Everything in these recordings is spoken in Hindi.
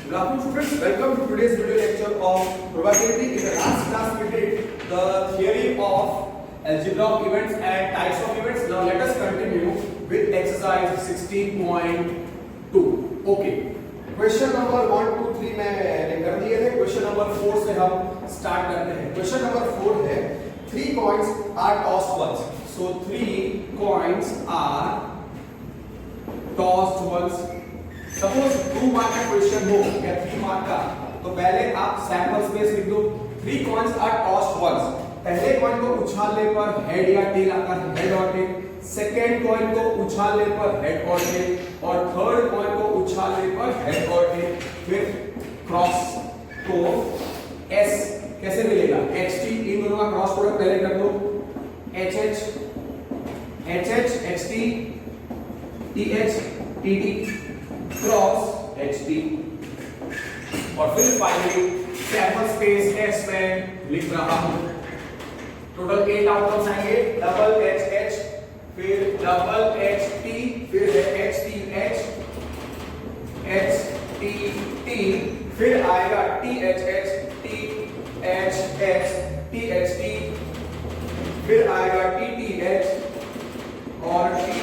Good afternoon students, welcome to today's video lecture of probability. In the last class we did the theory of algebra of events and types of events. Now let us continue with exercise 16.2. Okay. Question number 1 2 3 मैंने कर दिए थे. क्वेश्चन नंबर 4 से हम स्टार्ट करते हैं. क्वेश्चन नंबर 4 है 3 coins are tossed once. So 3 coins are tossed once. Suppose 2 mark का क्वेश्चन हो या 3 मार्क का, तो पहले आप सैंपल स्पेस लिख दो. 3 coins are tossed once. पहले कॉइन को उछालने पर हेड या टेल आता है, हेड और टेल. सेकेंड कॉइन को उछालने पर हेड और टेल, और थर्ड कॉइन को उछालने पर हेड और टेल. फिर क्रॉस, तो एस कैसे मिलेगा? एच टी, इन दोनों का क्रॉस प्रोडक्ट पहले कर दो. H H H T T H T T cross H T, और फिर फाइनली सैंपल स्पेस एस में लिख रहा हूं. टोटल 8 आउटकम्स आएंगे. डबल एच एच, फिर डबल एच टी, फिर है एच टी टी, फिर आएगा T H H T H T, फिर आएगा टी एच और T.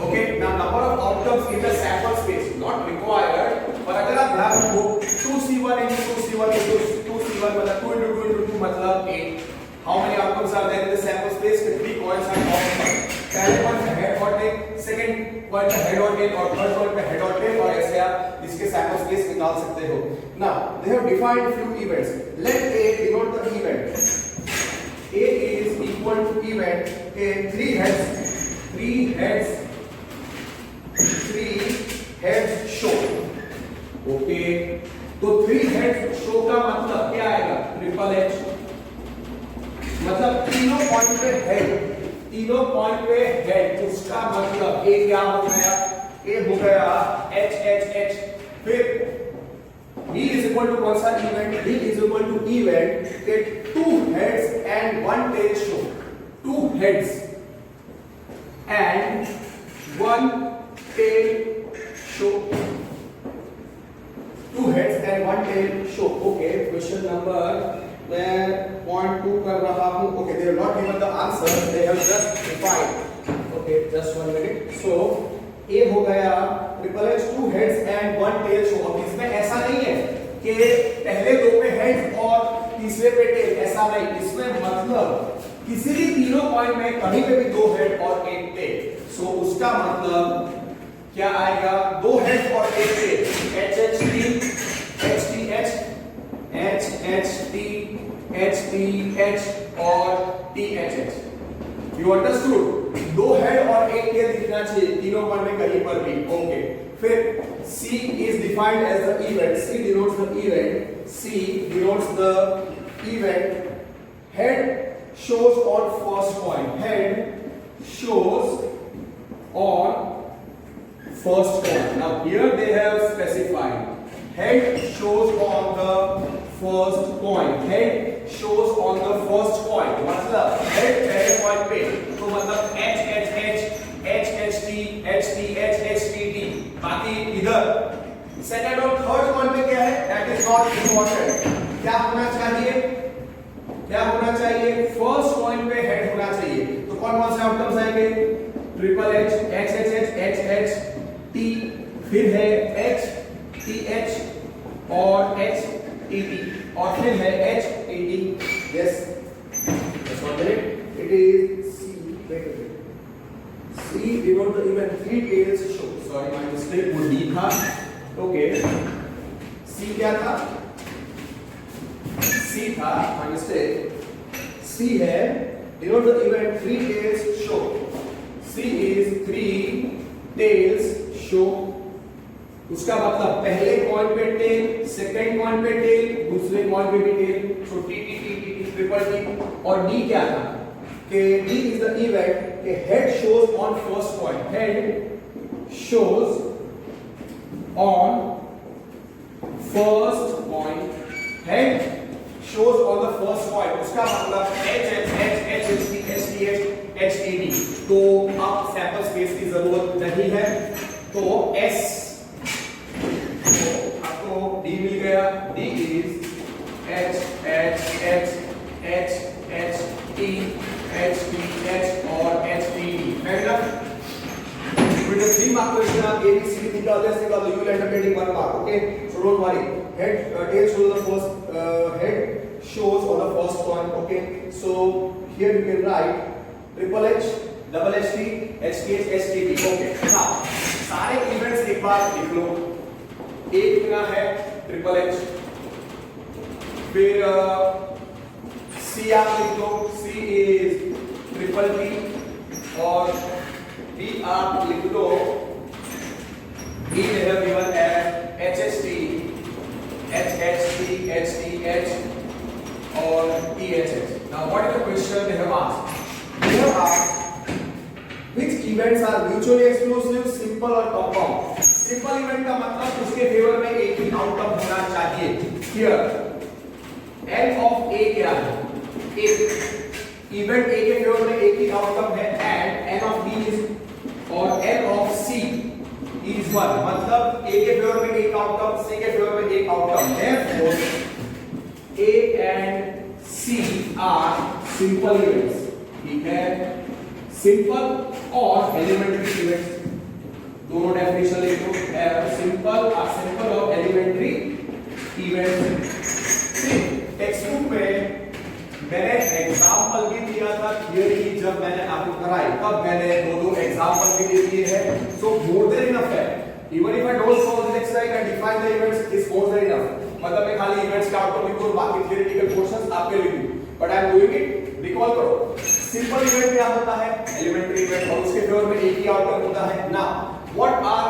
Okay, now number of outcomes in the sample space not required. पर अगर आप ध्यान रखो 2c1 into 2c1 into 2c1 मतलब 2 into 2 into 2 मतलब 8. How many outcomes are there in the sample space? 3 coins are tossed. पहले कॉइन पे हेड और टेल, सेकंड कॉइन पे हेड और टेल, और थर्ड कॉइन पे हेड और टेल, और ऐसे आप इसके सैंपल स्पेस निकाल सकते हो. Now they have defined few events. Let A denote the event. A is equal to event A 3 heads show. Okay, तो 3 हेड शो का मतलब क्या आएगा? Triple H. मतलब तीनों पॉइंट पे हेड, उसका मतलब ए क्या हो गया? ए हो गया एच एच एच. फिर D is equal to कौन सा event? D is equal to event के 2 heads and 1 tail show. 2 heads and 1 tail show. 2 heads and 1 tail show. Okay, question number मैं point 2 कर रहा हूँ. Okay, they have not given the answer, they have just defined. Okay, just 1 minute. So A हो गया triple H 2 heads and 1 tail show. अब इसमें ऐसा नहीं है कि पहले दो पे हेड और तीसरे पे टेल, ऐसा नहीं. इसमें मतलब किसी भी तीनों पॉइंट में कहीं पे भी 2 हेड और 1 टेल. सो उसका मतलब क्या आएगा? 2 हेड और 1 tail. H H T H T H H H T H और T H H. You understood? 2 head और 1 टेल दिखना चाहिए तीनों पॉइंट में कहीं पर भी. ओके, फिर C is defined as the event. C denotes the event. C denotes the event. Head shows on first point. Head shows on first point. Now here they have specified. Head shows on the first point. Head shows on the first point. मतलब head पहले point पे, तो मतलब H H H H H T H T H H T T. बाकी इधर सेकंड और थर्ड पॉइंट पे क्या है? That is not important. क्या होना चाहिए? फर्स्ट पॉइंट पे हेड होना चाहिए. तो कौन कौन से आउटकम्स आएंगे? Triple H H H H H H T, फिर है एच टी एच और एच टी टी, और फिर है H T T. Yes, just 1 minute. It is C. Wait. C denote the event 3 tails show. Sorry, my mistake. वो D था. Okay. C क्या था? C था. My mistake. C है denote the event 3 tails show. C is 3 tails show. उसका मतलब पहले कॉइन पे टेल, सेकंड कॉइन पे टेल, दूसरे कॉइन पे भी tail. So T T T T T triple T. और D क्या था? कि D is the event के head shows on first point. Head shows on first point. Head shows on the first point. उसका मतलब H H H H H T H T H H T D. तो अब सैंपल स्पेस की जरूरत नहीं है. तो S तो आपको D मिल गया, D is H H H H H T H T H और H T D। fair enough? With the 3 mark question आप A B C D निकाल दे, you will end up getting 1 mark. Okay, so don't worry. Tail shows the first head shows on the first one. Okay, so here you can write triple H, double HT, HTH, HTT. Okay, now सारे इवेंट्स एक बार लिख लो। एक कितना है ट्रिपल एच, फिर सी आप लिख दो, सी इज ट्रिपल टी, और डी आप लिख दो, D they have given as HHT, HHT, HTH और THH. Now what is the question they have asked? They have asked which events are mutually exclusive, simple और compound. Simple event का मतलब उसके फेवर में एक ही आउटकम होना चाहिए. Here N of A क्या है? एक इवेंट A के फेवर में एक ही आउटकम है, and N of B is और N of C is 1. मतलब A के फेवर में एक आउटकम, C के फेवर में एक outcome. Therefore A and C are simple events. ठीक है, सिंपल और एलिमेंट्री इवेंट्स दोनों डेफिनेशन लिख लो. सिंपल और एलिमेंट्री इवेंट्स. टेक्स्ट बुक में मैंने एग्जांपल भी दिया था, थियरी जब मैंने आपको कराई तब मैंने दो एग्जांपल भी दे दिए हैं. सो मोर देन इनफ है. Even if I don't solve this exercise and define the events, is more than enough. मतलब मैं खाली इवेंट्स का आउटकम लिखूं और बाकी थियरेटिकल पोर्शंस आपके लिखूं, but I am doing it. Recall करो, सिंपल इवेंट क्या होता है? एलिमेंट्री इवेंट, और उसके फेवर में एक ही आउटकम होता है. Now what are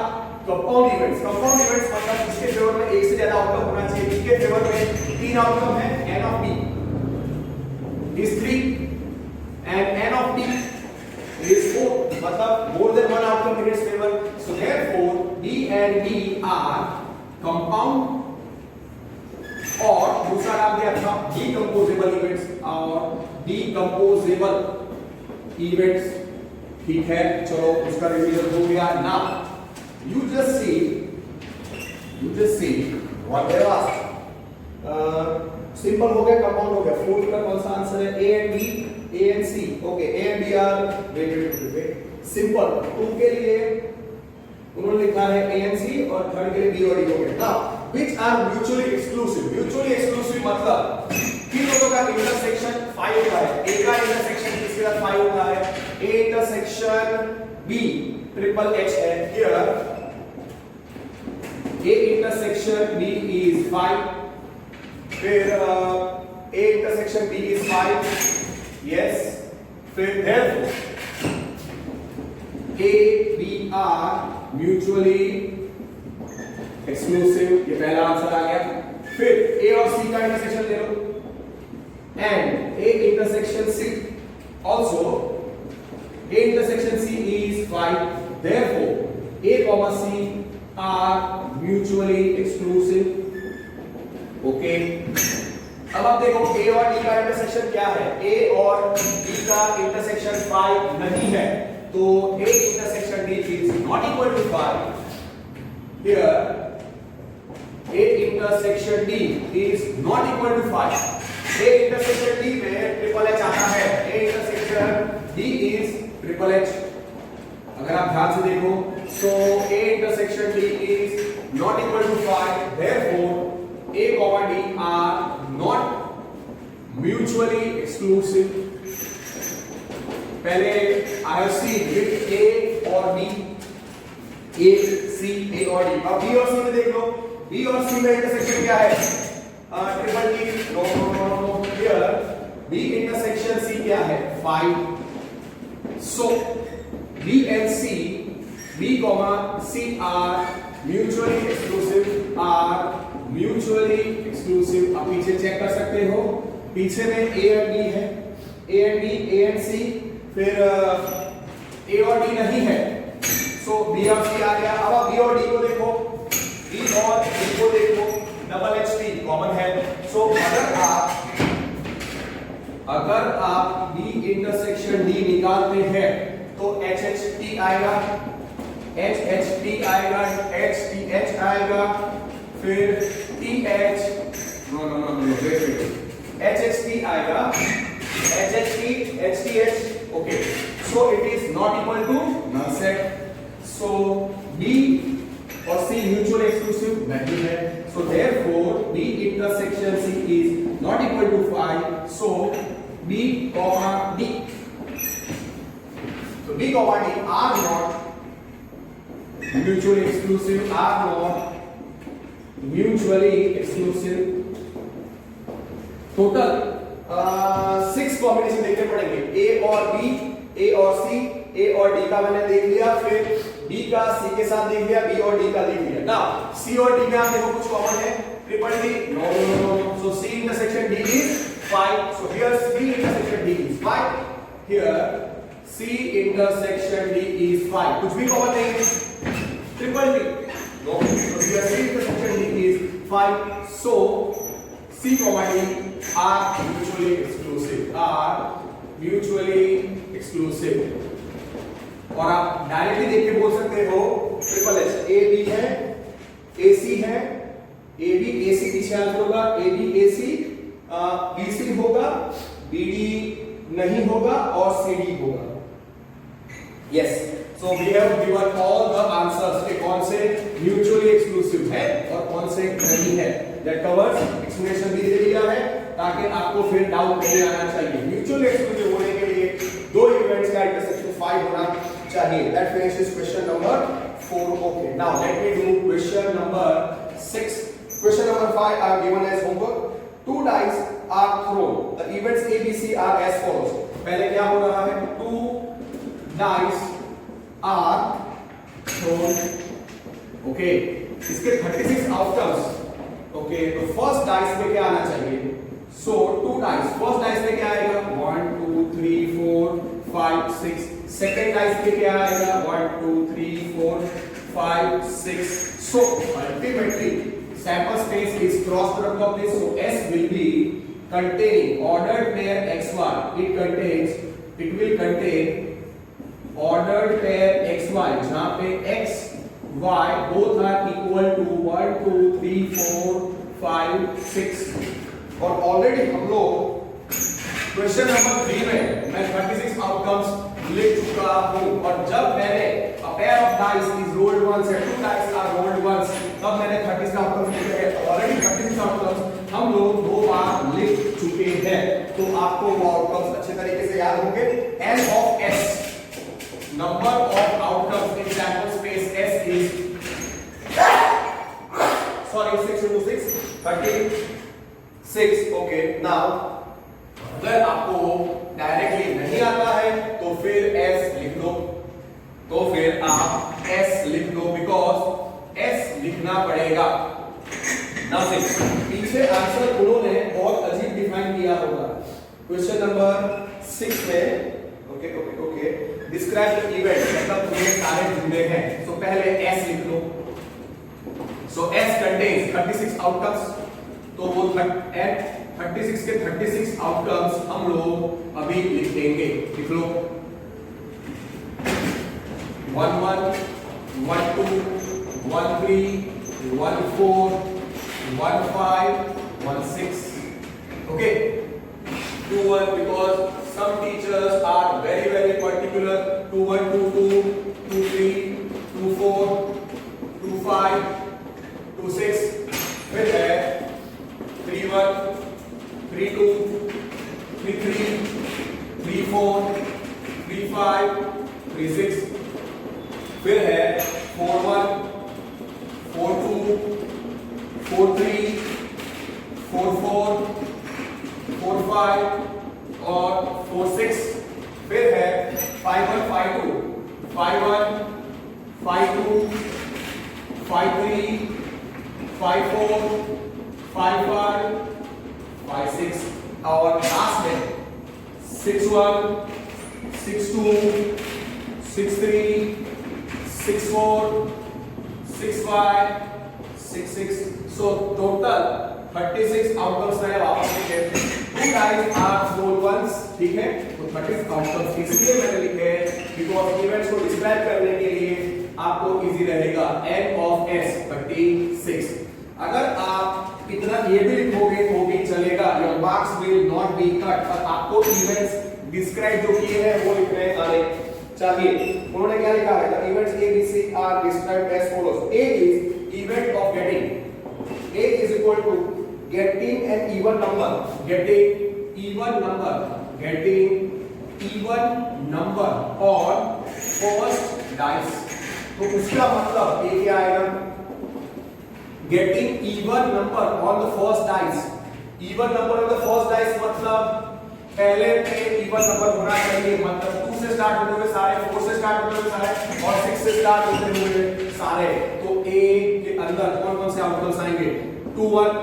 compound events? Compound events मतलब इसके फेवर में एक से ज्यादा आउटकम होना चाहिए. इसके फेवर में 3 आउटकम है. N of B is 3 and N of D is 4. मतलब more than one outcome in its favor. So therefore B and D are compound. और दूसरा नाम दिया था decomposable events और decomposable events. ठीक है, चलो उसका रिवीजन हो गया. Now you just see what they have asked. Simple हो गया, कंपाउंड हो गया. 4 का कौन सा आंसर है? A and B, A and C. Okay, A and B are wait. Simple 2 के लिए उन्होंने लिखा है A and C और थर्ड के लिए B और D हो गया. Now which are mutually exclusive? Mutually exclusive मतलब किन दोनों का इंटरसेक्शन 5 होता है. A का इंटरसेक्शन किसके साथ 5 होता है? A intersection B triple H है. Here A intersection B is 5. फिर A intersection B is 5. yes. फिर therefore A B are mutually exclusive. ये पहला आंसर आ गया. फिर A और C का इंटरसेक्शन ले लो and A intersection C also A intersection C is 5. therefore A comma C are mutually exclusive. Okay, अब आप देखो A और D का इंटरसेक्शन क्या है? A और D का इंटरसेक्शन 5 नहीं है, तो A intersection D is not equal to 5. Here A intersection D is not equal to 5. A intersection D में ट्रिपल H आता है. A intersection D is triple H. अगर आप ध्यान से देखो, so A intersection D is not equal to 5. therefore A comma D are not mutually exclusive. पहले I have seen with A और B, A C A और D. अब B और C में देख लो. B और C में इंटरसेक्शन क्या है? Triple T. No. Here B intersection C क्या है? 5. So B and C, B comma C are mutually exclusive. Are mutually exclusive. आप पीछे चेक कर सकते हो, पीछे में A और B है, A and B, A and C. फिर A और D नहीं है, सो B और C आ गया. अब आप B और D को देखो, B और D को देखो, डबल HT कॉमन है. सो अगर आप B इंटरसेक्शन D निकालते हैं तो HHT आएगा, HHT आएगा, HTH आएगा, फिर TH, no no no no wait, HHT आएगा, HHT, HTH, okay, so it is not equal to null set, so B और C mutually exclusive नहीं है, so therefore B intersection C is not equal to 5, so B comma D, so B comma D are not mutually exclusive, are not mutually exclusive. Total 6 combination देखने पड़ेंगे, A और B, A और C, A और D का मैंने देख लिया, फिर B का C के साथ देख लिया, B और D का देख लिया। नाउ C और D में आप देखो कुछ कॉमन है, triple D, no no no, so C intersection D is 5, so here C intersection D is 5, here C intersection D is 5, कुछ भी कॉमन नहीं है, triple D, no, so here C intersection D is 5, so C comma D are mutually exclusive, are mutually exclusive. और आप डायरेक्टली देख के बोल सकते हो ट्रिपल एच, ए बी है, ए सी है, ए बी ए सी पीछे आंसर होगा, A B A C, B C होगा, बी डी नहीं होगा और सी डी होगा। Yes, so we have given all the answers के कौन से म्यूचुअली एक्सक्लूसिव है और कौन से नहीं है। दैट कवर्स एक्सप्लेनेशन भी दे दिया है ताकि आपको फिर डाउट नहीं आना चाहिए। म्यूचुअली एक्सक्लूसिव होने के लिए दो इवेंट्स का इंटरसेक्शन 5 होना चाहिए। That finishes question number 4. Okay, now let me do question number 6. Question number 5 are given as homework. 2 dice are thrown. The events A, B, C are as follows. पहले क्या हो रहा है? 2 dice are thrown. ओके, इसके 36 आउटकम्स. ओके, तो फर्स्ट डाइस में क्या आना चाहिए? सो 2 डाइस, फर्स्ट डाइस में क्या आएगा? 1 2 3 4 5 6. सेकंड डाइस में क्या आएगा? 1 2 3 4 5 6. So ultimately sample space is cross product of this, so S will be containing ordered pair XY. It will contain ordered pair XY जहां पे X Y both are equal to 1 2 3 4 5 6. और ऑलरेडी हम लोग क्वेश्चन नंबर 3 में मैं 36 आउटकम्स लिख चुका हूं, और जब मैंने a pair of dice is rolled once and 2 dice are rolled once, तब मैंने 36 आउटकम्स लिखे हैं। ऑलरेडी 36 आउटकम्स हम लोग 2 बार लिख चुके हैं, तो आपको वो आउटकम्स अच्छे तरीके से याद होंगे। N of S, number of outcomes in sample space S is 6 into 6 36. Okay, now अगर आपको डायरेक्टली नहीं आता है तो फिर S लिख दो, तो फिर आप S लिख दो, बिकॉज S लिखना पड़ेगा। नाउ पीछे आंसर उन्होंने बहुत अजीब डिफाइन किया होगा क्वेश्चन नंबर 6 में। Okay okay okay, describe the event, मतलब ये सारे जुड़े हैं, तो पहले S लिख लो। सो S कंटेन्स 36 आउटकम्स, तो वो 36 के 36 आउटकम्स हम लोग अभी लिख देंगे। लिख लो 1 1 1 2 1 3 1 4 1 5 1 6. okay, 2 1, because some teachers are very particular. 2 1 2 2 2 3 2 4 2 5 2 6. फिर है 3 1 3 2 3 3 3 4 3 5 3 6. फिर है 4 1 4 2 4 3 4 4 4 5 और 4 6. फिर है 5 1 5 2 5 1 5 2 5 3 5 4 5 5 5 6. और लास्ट में 6 1 6 2 6 3 6 4 6 5 6 6. So total 36 आउटकम्स मैंने वापस लिखे। 2 dice are rolled once, ठीक है, तो 36 आउटकम्स इसलिए मैंने लिखे बिकॉज इवेंट्स को डिस्क्राइब करने के लिए आपको इजी रहेगा। N of S 36। अगर आप इतना ये भी लिखोगे तो भी चलेगा, your marks will not be cut, पर आपको इवेंट्स डिस्क्राइब जो किए हैं वो लिखने आने चाहिए। उन्होंने क्या लिखा है, the events A B C are described as follows. A is event of getting, A is equal to getting an even number, getting even number, getting even number on first dice। तो उसका मतलब ये क्या आएगा, getting even number on the first dice। even number on the first dice मतलब पहले पे even number होना चाहिए, मतलब 2 से स्टार्ट होते हुए सारे, 4 से स्टार्ट होते हुए सारे और 6 से स्टार्ट होते हुए सारे। तो A के अंदर कौन कौन से आउटकम्स आएंगे, 2 1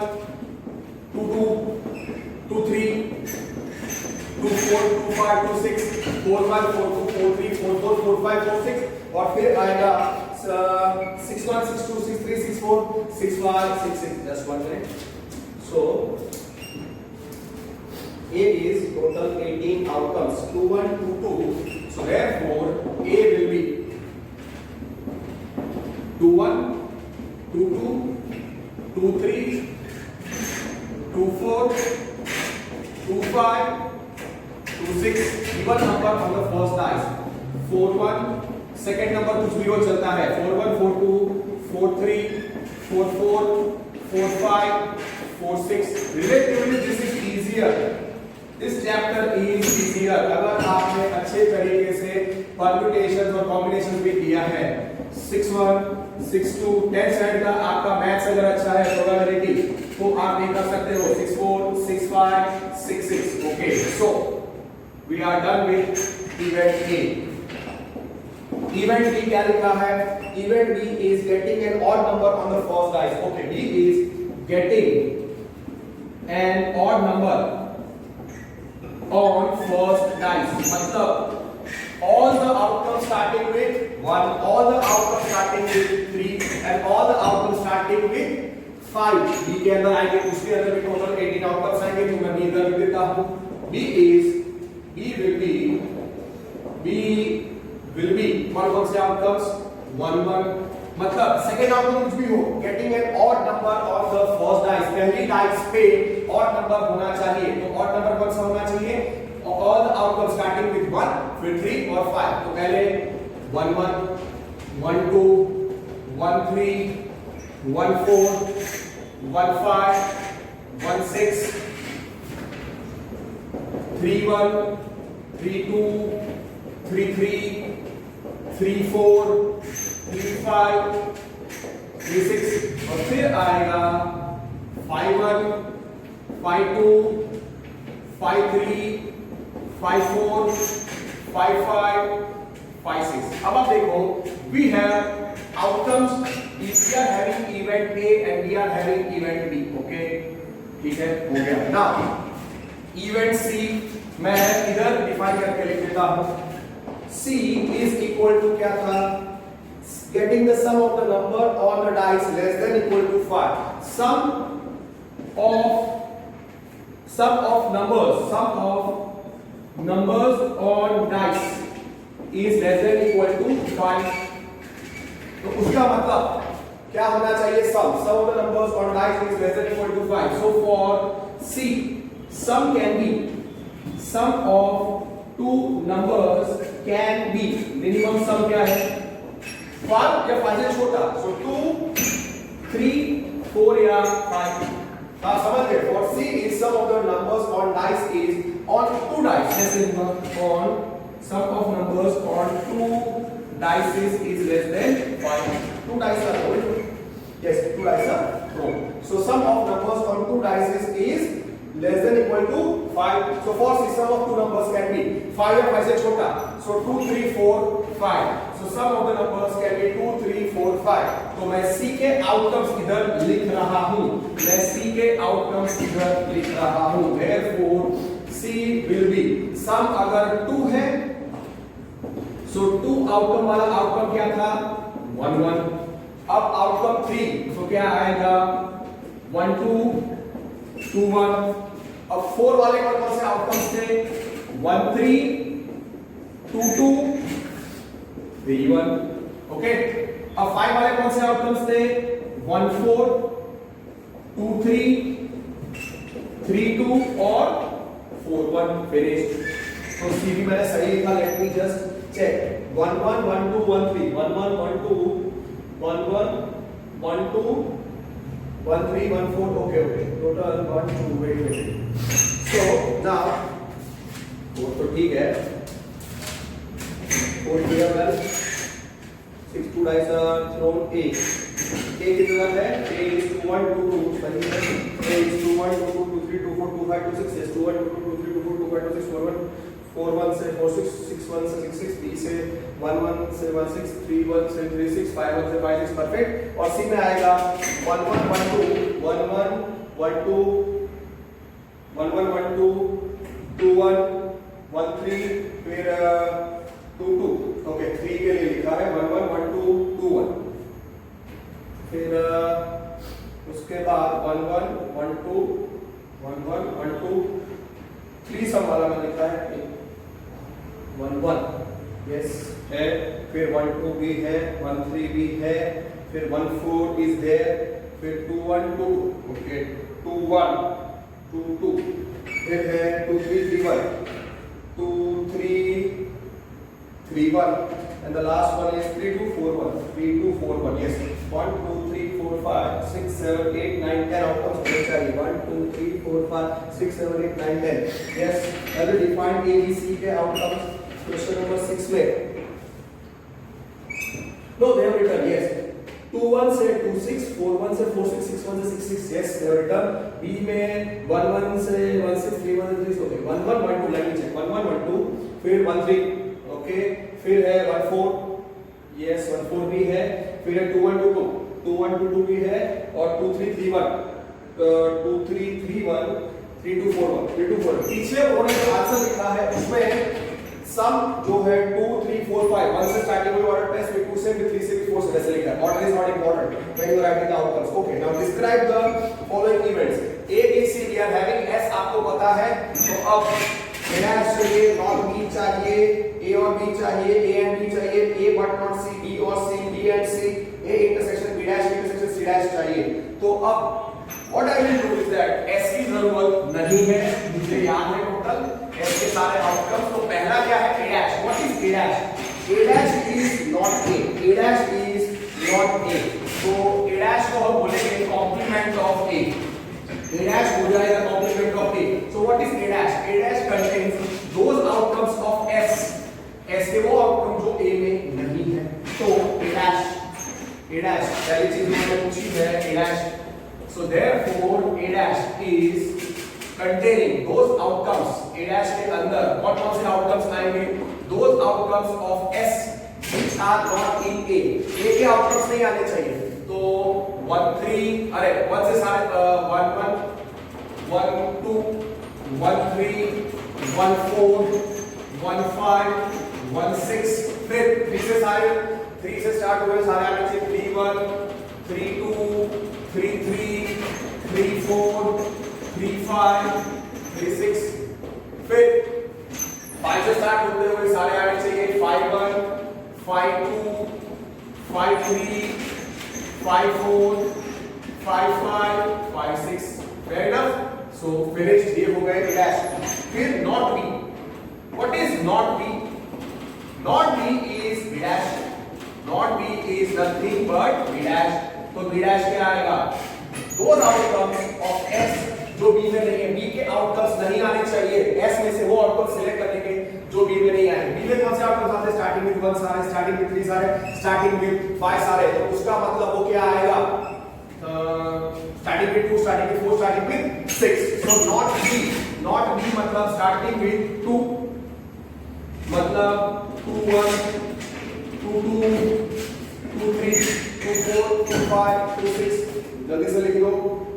2 2 2 3 2 4 2 5 2 6 4 1 4 2 4 3 4 4 4 5 4 6 और फिर आएगा 6 1 6 2 6 3 6 4 6 5 6 6। just 1 minute। so A is total 18 outcomes, 2 1 2 2, so therefore A will be 2 1 2 2 2 3 2 4 2 5 2 6, even number on the first dice, 4 1, second number कुछ भी हो चलता है, 4 1 4 2 4 3 4 4 4 5 4 6। relatively this is easier, this chapter is easier अगर आपने अच्छे तरीके से permutations और combinations भी किया है। 6 1 6 2 10 स्टैंडर्ड का आपका मैथ्स अगर अच्छा है, प्रोबेबिलिटी, तो आप ये कर सकते हो 6 4 6 5 6 6। Okay, so we are done with event A. Event B क्या लिखा है, event B is getting an odd number on the first dice. Okay, B is getting an odd number on first dice, मतलब all the outcomes starting with 1, all the outcomes starting with 3 and all the outcomes starting with 5 B के अंदर आएंगे, उसके अंदर भी टोटल 18 आउटकम्स आएंगे। तो मैं B इधर लिख देता हूं, B will be कौन से आउटकम्स 1 1, मतलब सेकेंड आउटकम कुछ भी हो, getting an odd number on the first dice, पहली डाइस पे ऑड नंबर होना चाहिए। तो ऑड नंबर कौन सा होना चाहिए, all the outcome starting with 1 फिर 3 और 5। तो पहले 1 1 1 2 1 3 1 4 1 5 1 6 3 1 3 2 3 3 3 4 3 5 3 6 और फिर आएगा 5 1 5 2 5 3 5 4 5 5 5 6। अब आप देखो, we have outcomes if we are having event A and we are having event B। Okay, ठीक है, हो गया। now event C मैं इधर डिफाइन करके लिख देता हूं, C is equal to क्या था, getting the sum of the number on the dice less than equal to 5। sum of numbers on dice is less than equal to 5। तो उसका मतलब क्या होना चाहिए, sum of the numbers on dice is less than equal to 5। so for C sum can be, sum of two numbers can be, minimum sum क्या है 5 या 5 से छोटा, so 2 3 4 या 5। समझ गए, for C is sum of the numbers on dice is on 2 dice, जैसे on sum of numbers on 2 dice is less than 5। 2 dice are rolled, yes 2 dice are rolled, so sum of numbers on 2 dice is less than equal to 5। so for C sum of two numbers can be 5 या 5 से छोटा, so 2 3 4 5, so sum of the numbers can be 2 3 4 5। तो मैं C के आउटकम्स इधर लिख रहा हूं, मैं C के आउटकम्स इधर लिख रहा हूं, therefore C will be, sum अगर 2 है so 2 आउटकम वाला आउटकम क्या था 1 1। अब आउटकम 3 तो क्या आएगा 1 2 2 1। अब 4 वाले कौन से आउटकम्स थे 1 3 2 2 3 1। ओके, अब 5 वाले कौन से आउटकम्स थे 1 4 2 3 3 2 और 4 1 फिनिश। तो सी भी मैंने सही लिखा, let me just check 1 1 1 2 1 3 1 1 1 2 1 1 1 2 1 3 1 4 okay total 1 2 wait so now वो तो ठीक है 4 here well 6 2 dice are thrown a कितना है a is 2 1 2 2 सही है a is 2 1 2 2 2 3 2 4 2 5 2 6 yes 2 1 2 2 2 3 2 4 2 5 2 6 4 1 4 1 से 4 6 6 1 से 6 6 b से 1 1 से 1 6 3 1 से 3 6 5 1 से 5 6 परफेक्ट। और सी में आएगा 1 1 1 2 1 1 1 2 1 1 1 2 2 1 1 3 फिर 2 2 ओके 3 के लिए लिखा है 1 1 1 2 2 1 फिर उसके बाद 1 1 1 2 1 1 1 2 3 सम वाला में लिखा है 1 1 यस है फिर 1 2 भी है 1 3 भी है फिर 1 4 इज देयर फिर 2 1 2 ओके 2 1 2 2 फिर है 2 3 3 1 2 3 3 1 and the last one is 3 2 4 1 3 2 4 1 yes 1 2 3 4 5 6 7 8 9 10 outcomes होने चाहिए 1 2 3 4 5 6 7 8 9 10 yes अगर डिफाइंड ए बी सी के आउटकम्स क्वेश्चन नंबर 6 में no they have written yes 2 1 से 2 6 4 1 से 4 6 6 1 से 6 6 yes they have written b में 1 1 से 1 6 3 1 से 3 ओके 1 1 1 2 let me check 1 1 1 2 फिर 1 3 ओके फिर है 1 4 यस 1 4 भी है फिर है 2 1 2 2 2 1 2 2 भी है और 2 3 3 1 2 3 3 1 3 2 4 1 3 2 4 पीछे उन्होंने जो आंसर लिखा है उसमें सम जो है 2 3 4 5 1 से स्टार्टिंग में ऑर्डर टेस्ट फिर 2 से फिर 3 से फिर 4 से वैसे लिखा है order is not important when you writing the outcomes okay now describe the following events A B C we are having S आपको पता है तो अब डैश चाहिए नॉट बी चाहिए ए और बी चाहिए ए एंड बी चाहिए A but not C B और C B and C A intersection B dash intersection C dash चाहिए। तो अब what I will do is that S की जरूरत नहीं है मुझे याद है टोटल एस के सारे आउटकम्स। तो पहला क्या है A dash what is A dash A dash is not A dash is not A तो ए डैश को हम बोलेंगे कॉम्प्लीमेंट ऑफ ए dash हो जाएगा complement of a so what is a dash contains those outcomes of s के वो आउटकम जो a में नहीं है तो a dash पहली चीज मैंने पूछी है a dash so therefore a dash is containing those outcomes a dash के अंदर कौन कौन से आउटकम्स आएंगे those outcomes of s which are not in a के आउटकम्स नहीं आने चाहिए तो 1 3 अरे 1 से सारे 1 1 1 2 1 3 1 4 1 5 1 6 फिर 3 से सारे 3 से स्टार्ट हुए सारे आने चाहिए 3 1 3 2 3 3 3 4 3 5 3 6 फिर 5 से स्टार्ट होते हुए सारे आने चाहिए 5 1 5 2 5 3 5 4 5 5 5 6 fair enough so finished ये हो गए डैश। फिर not b what is not b is b dash not b is nothing but b dash तो b dash क्या आएगा those outcomes of s जो b में नहीं है b के आउटकम्स नहीं आने चाहिए s में से वो आउटकम सिलेक्ट करने के जो b में नहीं आए b में कौन से आउटकम्स आते हैं स्टार्टिंग विद 1 सारे स्टार्टिंग विद 3 सारे स्टार्टिंग विद 5 सारे तो उसका मतलब वो क्या आएगा starting with 2 starting with 4 starting with 6 so not b मतलब starting with 2 मतलब 2 1 2 2 2 3 2 4 2 5 2 6 जल्दी से लिख लो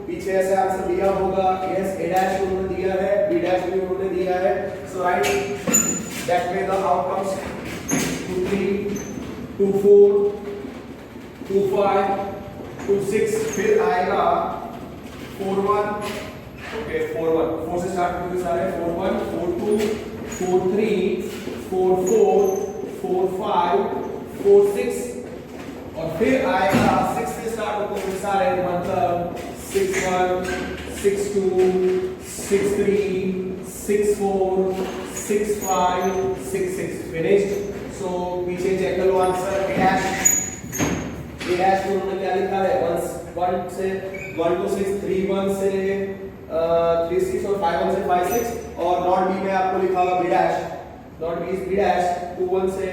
पीछे ऐसे आंसर दिया होगा यस a dash उन्होंने दिया है b dash भी उन्होंने दिया है so write that way the outcomes 2 3 2 4 2 5 2 6 फिर आएगा 4 1 ओके 4 1 4 से स्टार्ट होंगे सारे 4 1 4 2 4 3 4 4 4 5 4 6 और फिर आएगा 6 से स्टार्ट होते हुए सारे मतलब 6-1, 6-2, 6-3, 6-4, 6-5, 6-6 finished. So पीछे चेक कर लो आंसर a dash को उन्होंने क्या लिखा है 1 से 1 to 6, 3 1 से 3 6 और 5 1 से 5 6 और नॉट b में आपको लिखा होगा b dash, not b is b dash 2 1 से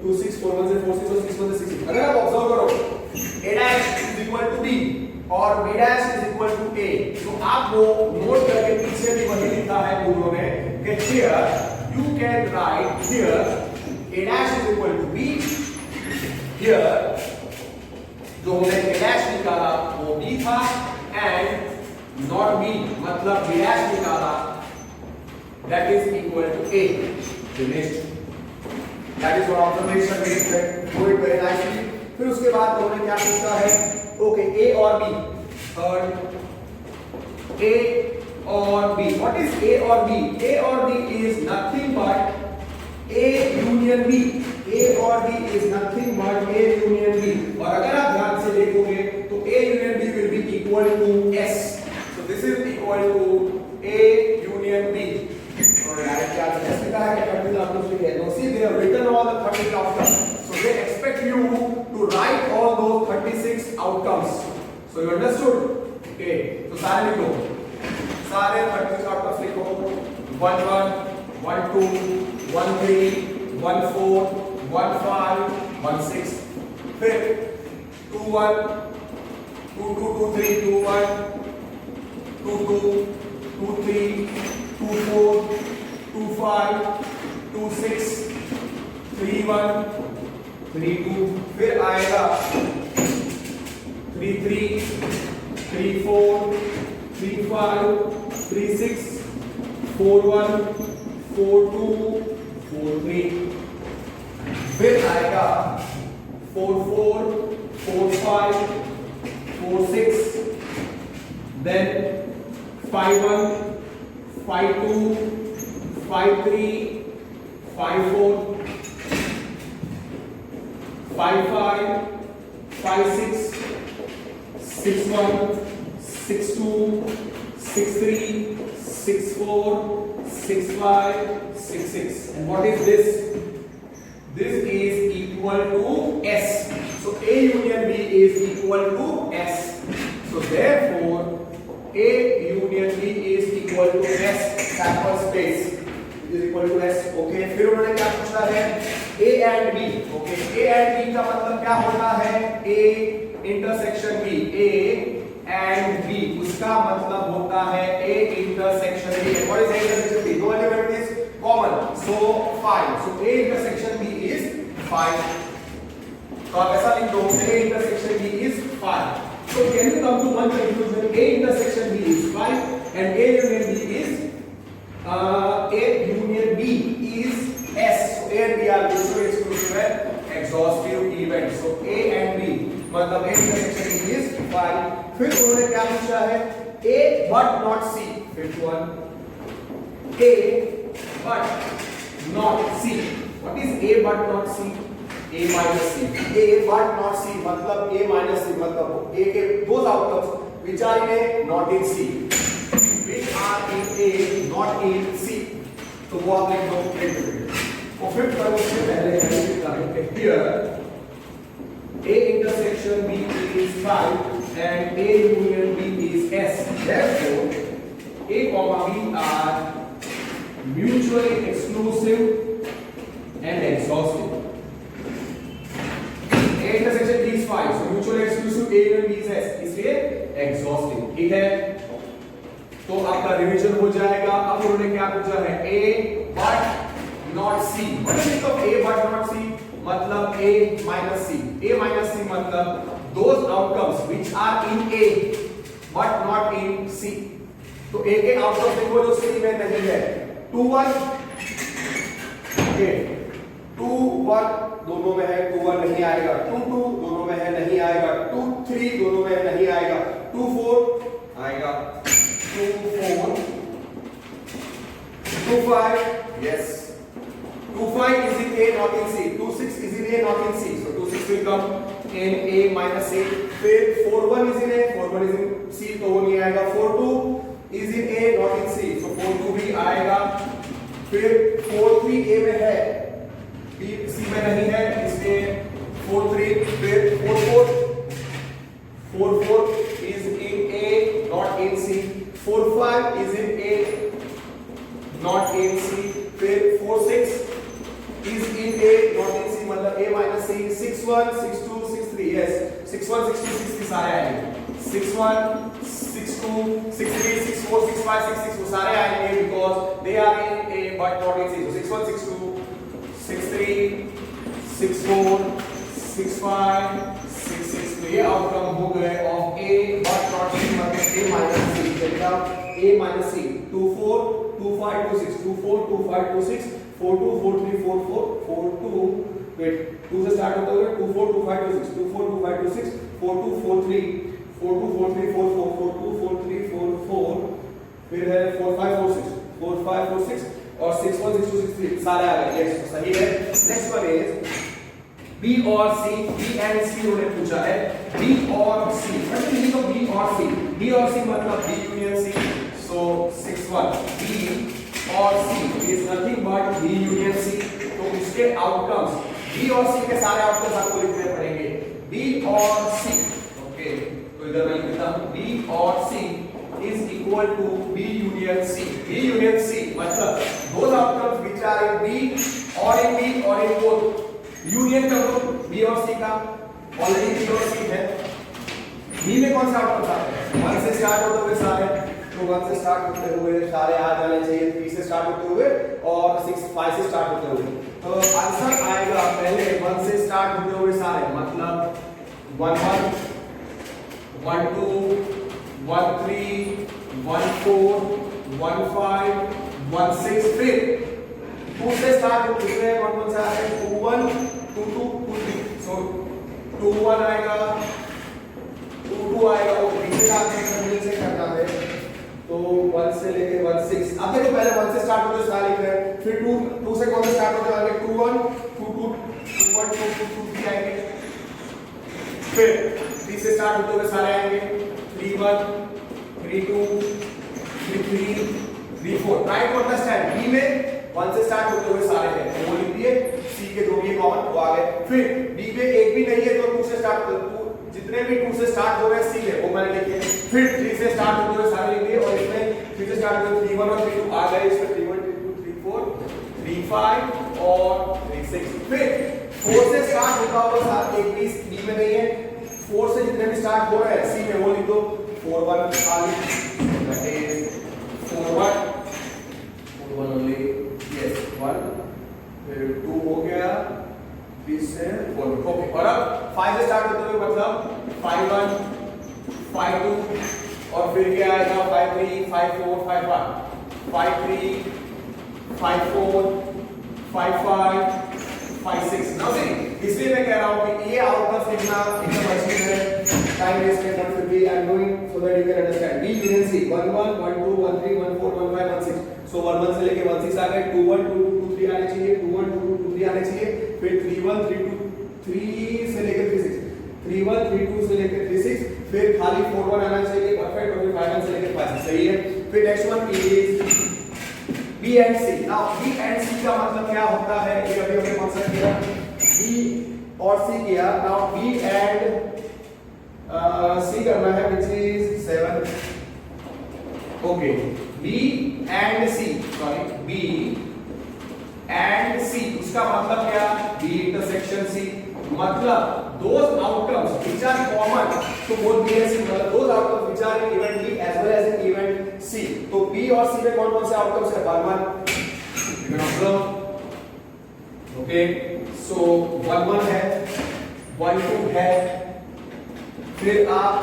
2 6 4 1 से 4 6 और 6 1 से 6 6। अगर आप ऑब्जर्व करो a dash is equal to b और b dash is equal to a, तो आप वो नोट करके पीछे भी वही लिखा है उन्होंने कि here you can write here a dash is equal to b, here जो हमने a dash निकाला वो b था and not b मतलब b dash निकाला that is equal to a. Finished. That is one observation we did. Do it very nicely. फिर उसके बाद हमने क्या पूछा है ओके a और b, थर्ड a और b. What is a और b? A और b is nothing but a union b. A और b is nothing but a union b. और अगर आप ध्यान से देखोगे तो a union b will be equal to s. So this is equal to a union b. और डायरेक्ट क्या ऐसे कहा है कि 30 outcomes लिखे हैं. So see they have written all the 30 outcomes. So they expect you to write all those 36 outcomes. So you understood? Okay. So सारे लिखो. सारे 36 outcomes लिखो. 1 1 1 2 1 3 1 4 1 5 1 6. फिर 2 1 2 2 2 3 2 1 2 2 2 3 2 4 2 5 2 6 3 1 3 2. फिर आएगा 3 3 3 4 3 5 3 6 4 1 4 2 4 3. फिर आएगा 4 4 4 5 4 6 then 5 1 5 2 5 3 5 4 5 5 5 6 6 1 6 2 6 3 6 4 6 5 6 6. And what is this? This is equal to S. So A union B is equal to S. So therefore A union B is equal to S. Sample space is equal to S. Okay. फिर उन्होंने क्या पूछा है A and B. Okay. A and B का मतलब क्या होता है A intersection B. A and B उसका मतलब होता है A intersection B. What is A intersection B? No element is common. So 5. So A intersection B is 5. तो आप ऐसा लिख दो A intersection B is 5. So can you come to one conclusion? A intersection B is 5 and A union B is S. So A and B are mutually exclusive and exhaustive events. So A and B मतलब A intersection B is 5. फिर उन्होंने क्या पूछा है A but not C. Fifth one A but not C. What is A but not C? A minus C. A but not C मतलब A minus C मतलब A के those outcomes which are in A not in C, which are in A not in C. तो वो आप लिख दो और फिर करो उससे पहले करेंगे here A intersection B is 5 and A union B is S. Therefore A comma B are mutually exclusive and exhaustive. A intersection B is 5, so mutually exclusive A union B is S, इसलिए exhaustive. ठीक है, तो आपका रिवीजन हो जाएगा. अब उन्होंने क्या पूछा है A but not C. What is it of A but not C? मतलब A minus C. A minus C मतलब those outcomes which are in A but not in C. तो A के outcomes देखो जो C में नहीं है. 2 1 okay 2 1 दोनों में है 2 1 नहीं आएगा. 2 2 दोनों में है नहीं आएगा. 2 3 दोनों में नहीं आएगा. 2 4 आएगा. 2 4 2 5 yes. 2 5 is in A not in C. 2 6 is in A not in C. So 2 6 will come. in A minus C, फिर 4 1 is in A, 4 1 is in C तो वो नहीं आएगा, 4 2 is in A not in C, so 4 2 भी आएगा, फिर 4 3 A में है, B C में नहीं है, इसलिए 4 3, फिर 4 4 is in A not in C, 4 5 is in A not in C, फिर 4 6 is in A not in C, मतलब A minus C, 6 1 6 2 6 3, yes 6 1 6 2 6 3 सारे आएंगे, 6 1 6 2 6 3 6 4 6 5 6 6 वो सारे आएंगे because they are in A but not in C, so 6 1 6 2 6 3 6 4 6 5 6 6, तो ये आउटकम हो गए of A but not C, मतलब A minus C, चलेगा A minus C 2 4 2 5 2 6 2 4 2 5 2 6 4 2 4 3 4 4 4 2, wait 2 से स्टार्ट होता है 2 4 2 5 2 6 2 4 2 5 2 6 4 2 4 3 4 2 4 3 4 4 4 2 4 3 4 4, फिर है 4 5 4 6 4 5 4 6 और 6 1 6 2 6 3 सारे आ गए, यस सही है। नेक्स्ट वन इज B और C, B and C उन्होंने पूछा है, B और C, मतलब ये तो B और C, B और C मतलब B union C, so 6 1 B और C is nothing but B union C, तो इसके आउटकम्स B और C के सारे आउटकम्स आपको लिखने पड़ेंगे, B और C, ओके तो इधर मैं लिख देता हूं B और C is equal to B union C, B union C मतलब those outcomes which are in B or in B or in both, union कर दो B और C का, ऑलरेडी B और C है, B में कौन सा आउटकम आते हैं 1 से स्टार्ट होते हुए सारे, तो 1 से स्टार्ट होते हुए सारे आ जाने चाहिए, 3 से स्टार्ट होते हुए और 6 5 से स्टार्ट होते हुए, तो आंसर आएगा पहले 1 से स्टार्ट होते हुए सारे, मतलब 1 1 1 2 1 3 1 4 1 5 1 6, फिर 2 से स्टार्ट होते हुए कौन सा है 2 1 2 2 2 3, सो 2 1 आएगा 2 2 आएगा, वो पीछे का आंसर से करना है, तो 1 से लेके 1 6, अब देखो पहले 1 से स्टार्ट होते सारे लिख रहे हैं, फिर 2 से कौन से स्टार्ट होते आगे 2 1 2 2 2 1 2 2 2 3 आएंगे, फिर 3 से स्टार्ट होते हुए सारे आएंगे 3 1 3 2 3 3 3 4, ट्राई टू अंडरस्टैंड B में 1 से स्टार्ट होते हुए सारे हैं, तो वो लिख दिए, C के जो भी कॉमन वो आ गए, फिर B में एक भी नहीं है तो 2 से स्टार्ट, जितने भी 2 से स्टार्ट हो रहे C है वो मैंने लिखे, फिर 3 से स्टार्ट होते हुए सारे लिख दिए, और इसमें 3 से स्टार्ट होते हुए 3 1 और 3 2 आ गए, इसमें 3 1 3 2 3 4 3 5 और 3 6, फिर 4 से स्टार्ट होता हुआ सारा एक भी B में नहीं है, 4 से जितने भी स्टार्ट हो रहे हैं C में वो लिख दो, 4 1 खाली, that is 4 1 only, yes 1, फिर 2 हो गया, 3 से 4, ओके, और अब 5 से स्टार्ट होते हुए मतलब 5 1 5 2 और फिर क्या आएगा 5 3 5 4 5 1 5 3 5 4 5 5 5 6, नाउ सी इसलिए मैं कह रहा हूं कि ये आउटकम्स लिखना एकदम अच्छी है, टाइम वेस्ट करना, फिर भी I am doing so that you can understand. B union C 1 1 1 2 1 3 1 4 1 5 1 6, सो 1 1 से लेके 1 6 आ गए, 2 1 2 2 2 3 आने चाहिए, 2 1 2 2 2 3 आने चाहिए, फिर 3 1 3 2 3 से लेके 3 6 3 1 3 2 से लेके 3 6, फिर खाली 4 1 आना चाहिए परफेक्ट, और फिर 5 1 से लेके 5 6, सही है। फिर next one is B and C, now B and C का मतलब क्या होता है, ये अभी हमने कौन सा किया B और C किया, नाउ B and C करना है which is 7, okay B and C, sorry B and C, उसका मतलब क्या B intersection C, मतलब those outcomes which are common to both B and C, मतलब those outcomes which are in event B as well as in event C, तो B और C में कौन-कौन से outcomes है 1 1, you can observe, okay, so 1 1 है, 1 2 है, फिर आप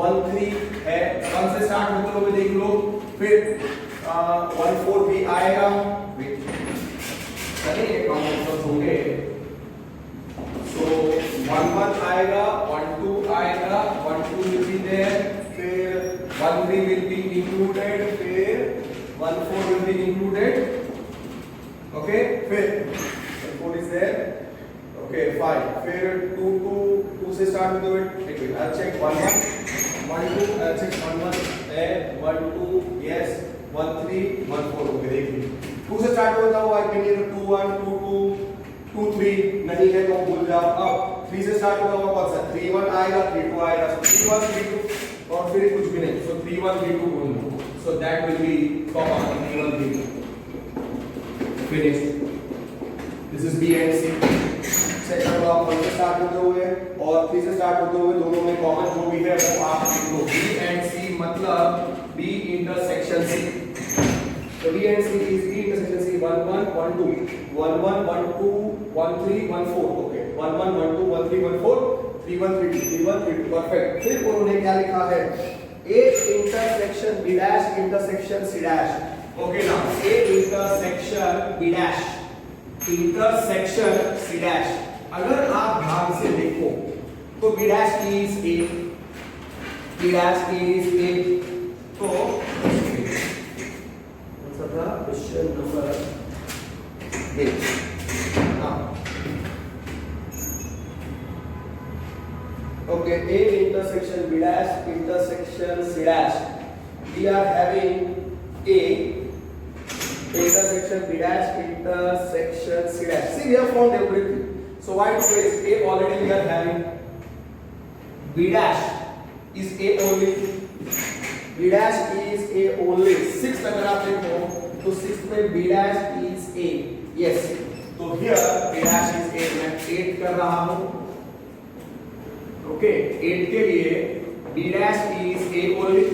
1 3 है, 1 से स्टार्ट होते हुए देख लो, फिर 1 4 भी आएगा, चलिए कॉम्बिनेशंस होंगे, so 1 1 आएगा, 1 2 आएगा, 1 2 will be there, फिर 1 3 will be included, फिर 1 4 will be included, okay, फिर 4 is there, ओके 5 फिर 2 2 से स्टार्ट होते हुए एक मिनट I check 1 1 1 2 I check 1 1 1 2 yes 1 3 1 4 okay देखिए 2 से स्टार्ट होता हुआ आई कैन 2 1 2 2 2 3 नहीं है तो भूल जाओ। अब 3 से स्टार्ट होता हुआ कौन सा 3 1 आएगा 3 2 आएगा, सो 3 1 3 2 और फिर कुछ भी नहीं, सो 3 1 3 2 बोल लो, so that will be comma 3 1 3 2 finished. This is B and C. Second लो आप 1 से स्टार्ट होते हुए और 3 से स्टार्ट होते हुए दोनों में कॉमन जो भी है वो आप लिख लो, बी एंड सी मतलब B intersection C. So B and C is B intersection C 1 1 1 2 1 1 1 2 1 3 1 4 okay 1 1 1 2 1 3 1 4 3 1 3 2 3 1 3 2 perfect. फिर उन्होंने क्या लिखा है A intersection B dash intersection C dash okay now A intersection B dash intersection C dash अगर आप ध्यान से देखो तो B dash is A B dash is A तो question number 8 okay A intersection B dash intersection C dash we are having A intersection B dash intersection C dash. See, we have found everything, so why to waste? A already we are having, B dash is A only, B dash is A only। 6 अगर आप देखो तो 6 में B dash is A, yes, तो here B dash is A, मैं 8 कर रहा हूँ, ओके 8 के लिए B dash is A only,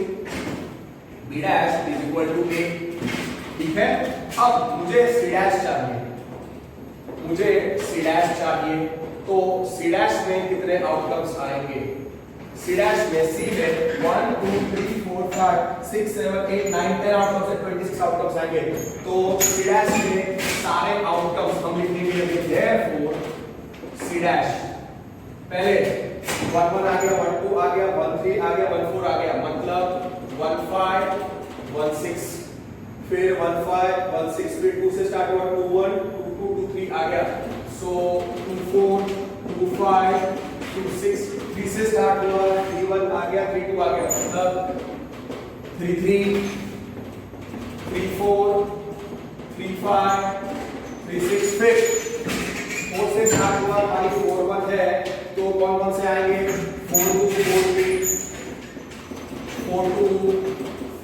B dash is equal to A, ठीक है। अब मुझे C dash चाहिए, मुझे C dash चाहिए, तो C dash में कितने आउटकम्स आएंगे? C dash में C में 1 2 3 4 5 6 7 8 9 10 आउटकम्स से 26 आउटकम्स आएंगे, तो C dash में सारे आउटकम्स हम लिखेंगे therefore C dash पहले 1 1 आ गया 1 2 आ गया 1 3 आ गया 1 4 आ गया, मतलब 1 5 1 6 फिर 1 5 1 6 फिर 2 से स्टार्ट हुआ 2 1 2 2 2 3 आ गया, सो 2 4 2 5 2 6 3 से स्टार्ट हुआ 3 1 आ गया 3 2 आ गया, मतलब 3 3 3 4 3 5 3 6 फिर 4 से स्टार्ट हुआ 5 4 1 है, तो कौन कौन से आएंगे 4 2 4 3 4 2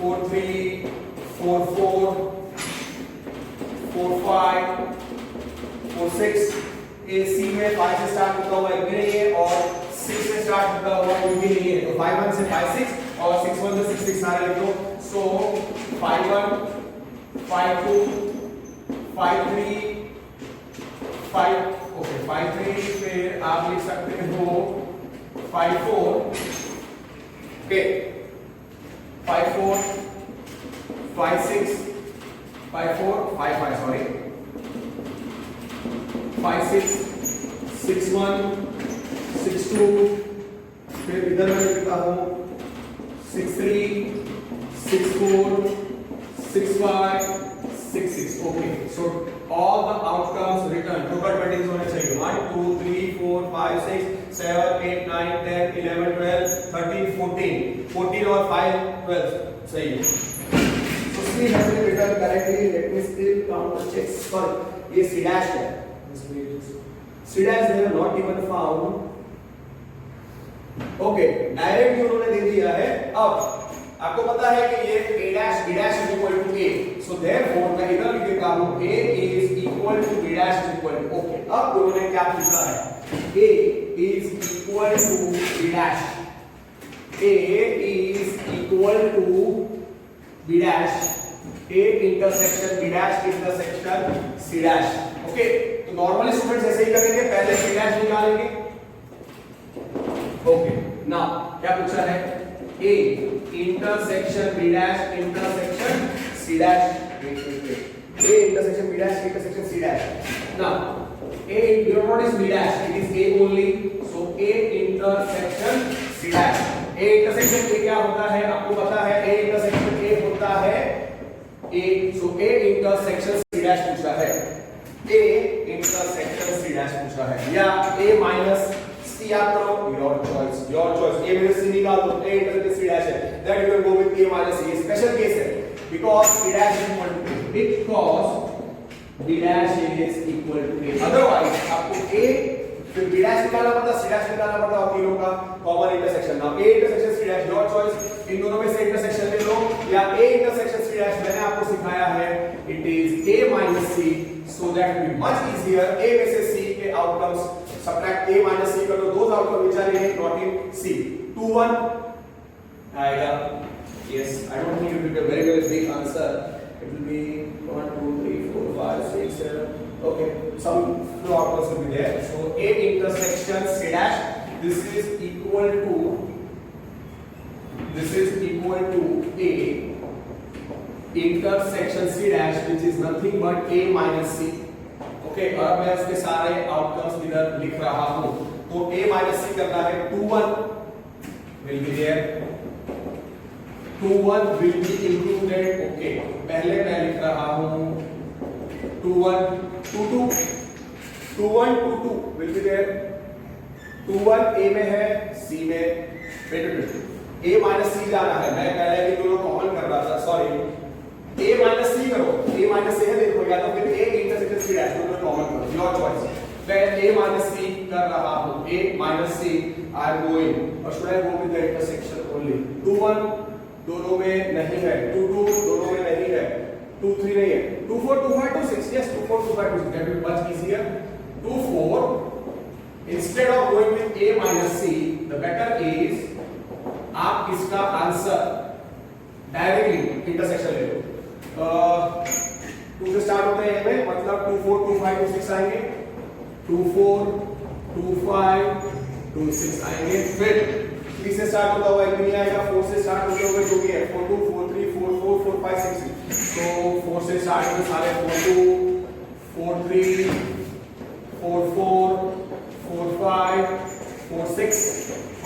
4 3 4 4 4 5 4 6 AC में 5 से स्टार्ट होता हुआ एक भी नहीं है और 6 से स्टार्ट होता हुआ कोई भी नहीं है, तो 5 1 से 5 6 और 6 1 से 6 6 सारे लिख दो, सो 5 1 5 2 5 3 5 ओके 5 3 फिर आप लिख सकते हो 5 4 ओके 5 4 5 6 5 4 5 5 सॉरी 5 6 6 1 6 2 फिर इधर मैं लिखता हूँ 6 3 6 4 6 5 6 6 okay, so all the outcomes written total 20 होने चाहिए 1 2 3 4 5 6 7 8 9 10 11 12 13 14 14 और 5 12 सही है। So C has been written correctly, let me still count the checks for ये C dash है, C dash they have not even found, okay direct उन्होंने दे दिया है। अब आपको पता है कि ये A dash B dash is equal to A, so therefore मैं इधर लिख देता हूँ A is equal to B dash is equal to, okay अब उन्होंने क्या पूछा है A is equal to B dash, A is equal to B dash, A intersection B dash intersection C dash, okay तो नॉर्मली स्टूडेंट्स ऐसे ही करेंगे, पहले C dash निकालेंगे, ओके नाउ क्या पूछा है A intersection B dash intersection C dash, A intersection B dash intersection C dash, now A you know what is B dash, it is A only, so A intersection C dash, A intersection A क्या होता है आपको पता है, A intersection A होता है A, so A intersection C dash पूछा है, A इंटरसेक्शन सी डैश पूछा है या a माइनस सी आप करो, your choice a minus C निकाल दो, a इंटरसेक्शन सी डैश है, that you can go with a minus C. Special case है because b dash is equal to a, because b dash is equal to a, otherwise आपको a फिर b dash निकालना पड़ता, c dash निकालना पड़ता और तीनों का common intersection. Now a intersection c dash your choice, इन दोनों में से इंटरसेक्शन ले लो या a इंटरसेक्शन c dash मैंने आपको सिखाया है it is a minus c, so that will be much easier। a में से c के outcomes subtract a minus c कर दो, those outcomes which are in not in c, 2 1 आएगा। Yes, I don't think it will be a very big answer. It will be 1 2 3 4 5 6 7, okay, some few outcomes will be there। So a intersection c dash, this is equal to a intersection c dash which is nothing but a minus c। Okay, और मैं उसके सारे आउटकम्स इधर लिख रहा हूं, तो a minus c करना है, 2 1 will be there, 2 1 will be included। Okay, पहले मैं लिख रहा हूं 2 1 2 2 2 1 2 2 will be there, 2 1 a में है c में, वेट a minus c जाना है, मैं पहले भी दोनों कॉमन कर रहा था, सॉरी a minus c करो, a minus c है देखो, या तो फिर a इंटरसेक्शन c डैश दोनों कॉमन करो, योर चॉइस। मैं a minus c कर रहा हूं, a minus c I am going, or should I go with the intersection only? 2 1 दोनों में नहीं है, 2 2 दोनों में नहीं है, 2 3 नहीं है, 2 4 2 5 2 6, yes 2 4 2 5 2 6, that will be much easier। 2 4 instead of going with a minus c, the better is आप इसका आंसर डायरेक्टली इंटरसेक्शन ले लो। 2 से स्टार्ट होते हैं में, मतलब 2 4 2 5 2 6 आएंगे, 2 4 2 5 2 6 आएंगे, फिर 3 से स्टार्ट होता हुआ एक नहीं आएगा, 4 से स्टार्ट होते हुए जो भी है 4 2 4 3 4 4 4 5 6, तो 4 से स्टार्ट होते सारे 4 2 4 3 4 4 4 5 4 6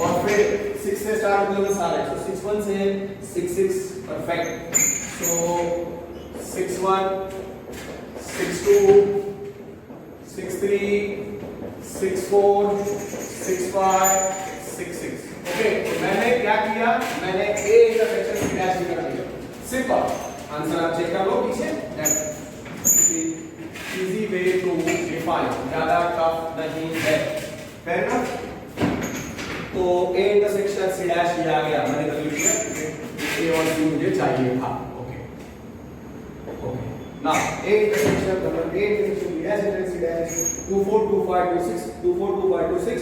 और फिर 6 से स्टार्ट होते हुए सारे, तो 6 1 से 6 6 परफेक्ट, so 6 1 6 2 6 3 6 4 6 5 6 6। ओके, तो मैंने क्या किया, मैंने a इंटरसेक्शन c डैश निकाल दिया, सिंपल आंसर आप चेक कर लो पीछे, इजी वे टू डिफाइन, ज्यादा टफ नहीं है, फेयर ना। तो a इंटरसेक्शन c डैश ये आ गया, मैंने कर लिया, a और c मुझे चाहिए था। Okay okay, now a intersection मतलब a intersection b dash c dash 2 4 2 5 2 6 2 4 2 5 2 6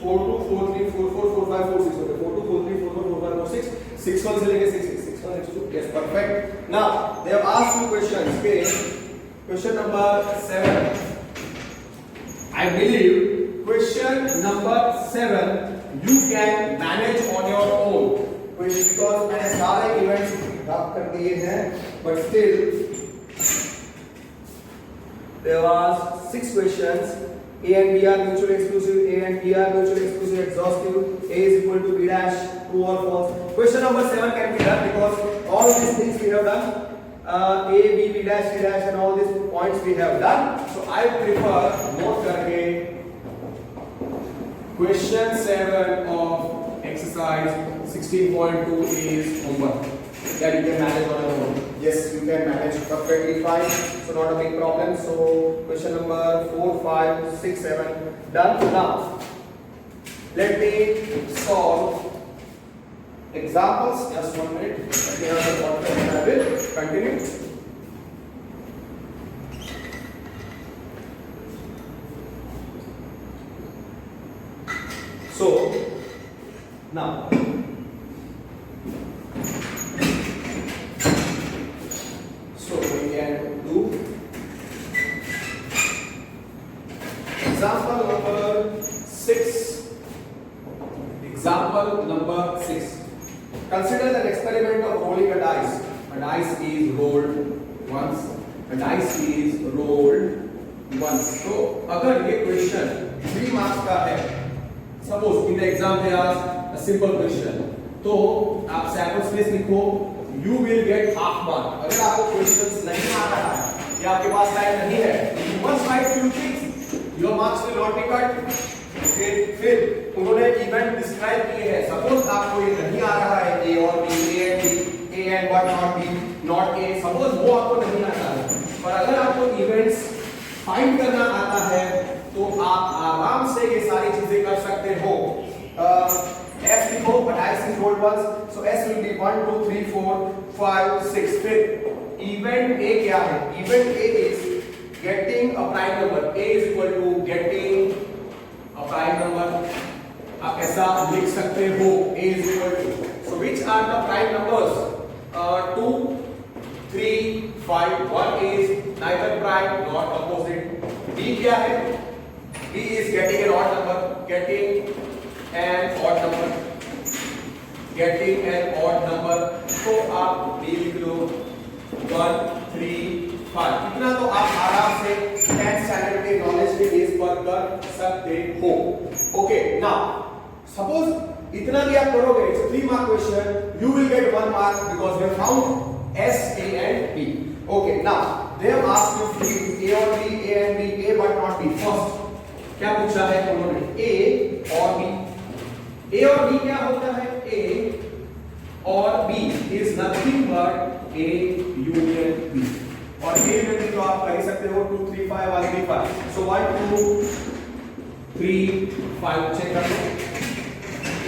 4 2 4 3 4 4 4 5 4 6 4 2 4 3 4 4 5 4 6 6 1 से लेके 6 6 6 1 6 2, yes perfect। now they have asked two questions, okay, question number 7, I believe question number 7 you can manage on your own, because मैंने सारे इवेंट्स ड्रॉप कर दिए हैं, but still there was 6 questions, a and b are mutually exclusive, a and b are mutually exclusive, exhaustive, a is equal to b dash, true or false। question number 7 can be done because all these things we have done, a b b dash c dash and all these points we have done, so I prefer note करके question 7 of exercise 16.2 is homework that you can manage on your own। yes, you can manage perfectly fine, so not a big problem। so question number 4 5 6 7 done। now let me solve examples, just 1 minute, let me have the water and I will continue। so now we can do example number 6। example number 6, consider the experiment of rolling a dice। a dice is rolled once, a dice is rolled once। तो अगर ये क्वेश्चन 3 मार्क्स का है, suppose in the exam they ask a simple question, तो आप सैंपल स्पेस लिखो, you will get half mark। अगर आपको क्वेश्चंस नहीं आ रहा है या आपके पास टाइम नहीं है, you must write few things, your marks will not be cut. Okay, फिर उन्होंने इवेंट डिस्क्राइब किए हैं. सपोज आपको ये नहीं आ रहा है ए और B, A and B, A and what not B, not A, suppose वो आपको नहीं आता है, पर अगर आपको इवेंट्स फाइंड करना आता है तो आप आराम से ये सारी चीजें कर सकते हो. S लिखो, but I is old ones, so S will be 1 2 3 4 5 6. फिर इवेंट A क्या है? Event A is getting a prime number. A is equal to getting a prime number. आप ऐसा लिख सकते हो. A is equal to, so which are the prime numbers? 2 3 5. 1 is neither prime nor opposite. B क्या है? B is getting an odd number, getting an odd number, getting an odd number. तो आप B लिख लो 1 3 5. इतना तो आप आराम से 10th स्टैंडर्ड के नॉलेज के बेस पर कर सकते हो. ओके, नाउ सपोज इतना भी आप करोगे, it's 3 mark question, you will get 1 mark because you have found S, A and B. Okay, now they have asked you three A or B, A and B, A but not B. First, क्या पूछा है उन्होंने? A और B. A और B क्या होता है? A और B is nothing but A union B. और A union B तो आप कह सकते हो 2 3 5 1 3 5. So 1 2 3 5 चेक कर लो.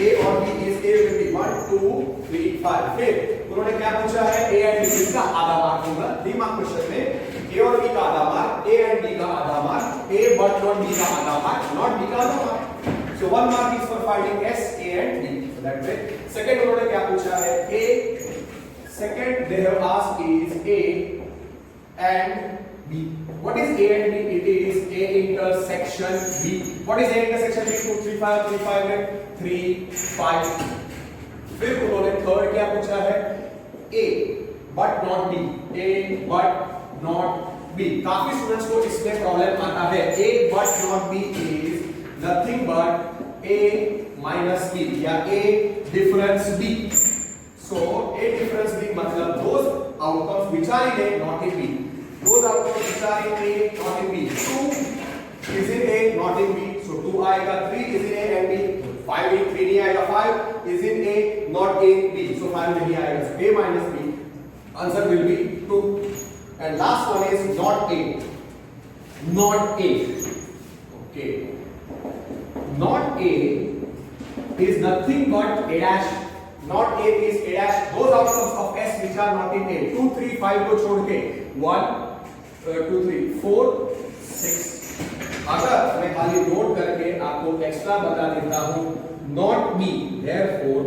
A और B is A union B. 1 2 3 5. फिर उन्होंने क्या पूछा है? A एंड B का आधा मार्क होगा. 3 मार्क क्वेश्चन में A और B का आधा मार्क, A एंड B का आधा mark, A but not B का आधा मार्क, not B का आधा mark. So 1 mark is for finding S, A and B. So that way. Second उन्होंने क्या पूछा है? A. Second they have asked is A and B. What is A and B? It is A intersection B. What is A intersection B? 2 3 5 3 5 3 5. फिर उन्होंने थर्ड क्या पूछा है? A but not B. A but not B. काफी स्टूडेंट्स को इसमें प्रॉब्लम आता है. A but not B is nothing but A minus B या A difference B. So A difference B मतलब those outcomes which are in A not in B. Those outcomes which are in A not in B. 2 is in A not in B. So 2 आएगा. 3 is in A and B. 5 in 3 नहीं आएगा. 5 is in A not in B. So 5 नहीं आएगा. So A minus B. Answer will be 2. And last one is not A. Not A. Okay. Not A is nothing but A dash. Not A is A dash. Those outcomes of S which are not in A. 2 3 5 को छोड़ के 1 2 3 4 6. अगर मैं खाली नोट करके आपको एक्स्ट्रा बता देता हूं, not B, therefore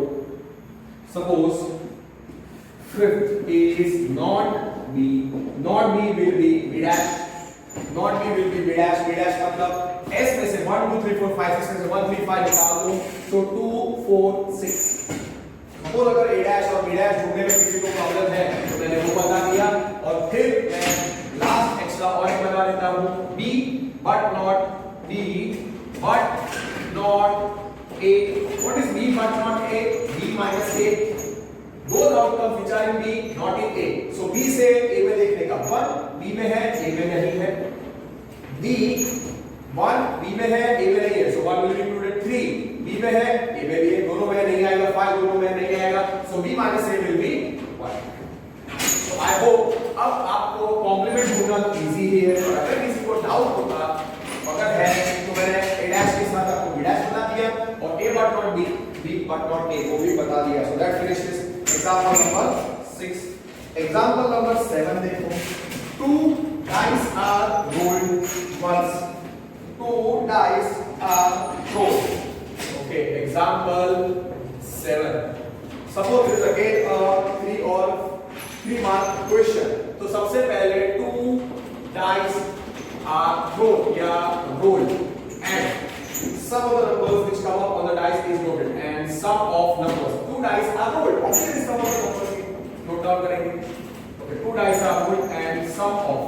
suppose fifth is not B. Not B will be B dash. Not B will be B dash. B dash मतलब S में से 1 2 3 4 5 6 में से 1 3 5 निकाल दो, तो 2 4 6. सपोज अगर A dash और B dash ढूंढने में किसी को प्रॉब्लम है तो मैंने वो बता दिया. और फिर मैं लास्ट एक्स्ट्रा और एक बता देता हूं, B but not B but not A. What is B but not A? B minus A. Those outcomes which are in B not in A. So B से A में देखने का 1 B में है, A में नहीं है. B 1 B में है, A में नहीं है. So 1 will be included. 3 B में है, A में भी है. दोनों में नहीं आएगा. 5 दोनों में नहीं आएगा. So B minus A will be 1. So I hope अब आपको कॉम्प्लीमेंट ढूंढना तो इजी ही है. और अगर किसी को डाउट होगा, अगर है तो मैंने A dash के साथ आपको B dash बता दिया और A but not B, B but not A वो भी बता दिया. So that finishes example number 6. Example number 7 देखो. 2 dice are rolled once. 2 dice are rolled. Okay, example 7. Suppose this is again a 3 mark question. तो सबसे पहले 2 dice are rolled या rolled and sum of the numbers which come up on the dice is noted and sum of numbers. 2 dice are rolled. Obviously this sum of the numbers की note down करेंगे. Okay, 2 dice are rolled and sum of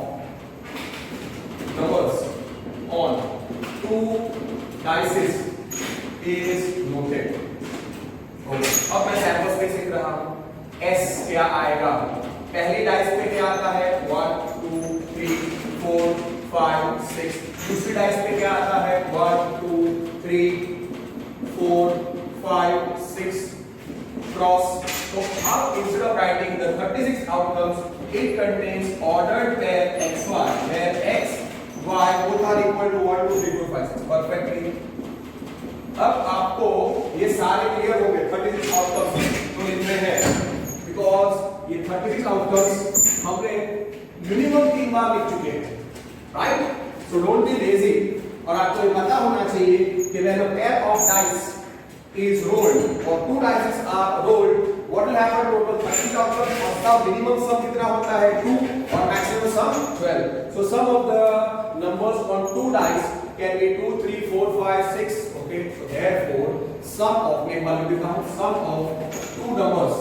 numbers on 2 dice is noted. Okay, अब मैं सैंपल स्पेस लिख रहा हूँ. S क्या आएगा? पहली डाइस पे क्या आता है? 1 2 3 दूसरी डाइस पे क्या आता है 1 2 3 4 5 6 क्रॉस। तो अब instead of writing the 36 outcomes it contains ordered pair xy where x y both are equal to 1 2 3 4 5 6 perfectly. अब आपको ये सारे क्लियर हो गए 36 आउटकम्स तो इनमें है, बिकॉज ये 36 आउटकम्स हमने मिनिमम 3 बार लिख चुके हैं, right? So don't be lazy. और आपको ये पता होना चाहिए कि when a pair of dice is rolled or two dice are rolled, what will happen? Total 30 outcomes, और तब minimum sum कितना होता है 2 और maximum sum 12. So sum of the numbers on two dice can be 2 3 4 5 6. Okay, so therefore sum of sum of two numbers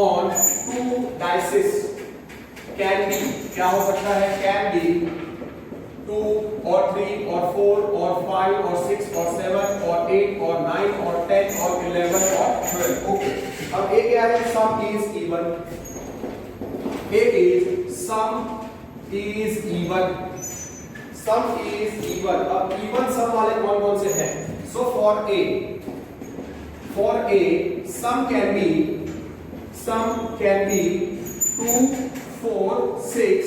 on two dices can be क्या हो सकता है? Can be 2 or 3 or 4 or 5 or 6 or 7 or 8 or 9 or 10 or 11 or 12. Okay. अब A क्या है? Sum is even. A is sum is even. Sum is even. अब even sum वाले कौन कौन से हैं? So for A sum can be 2 4 6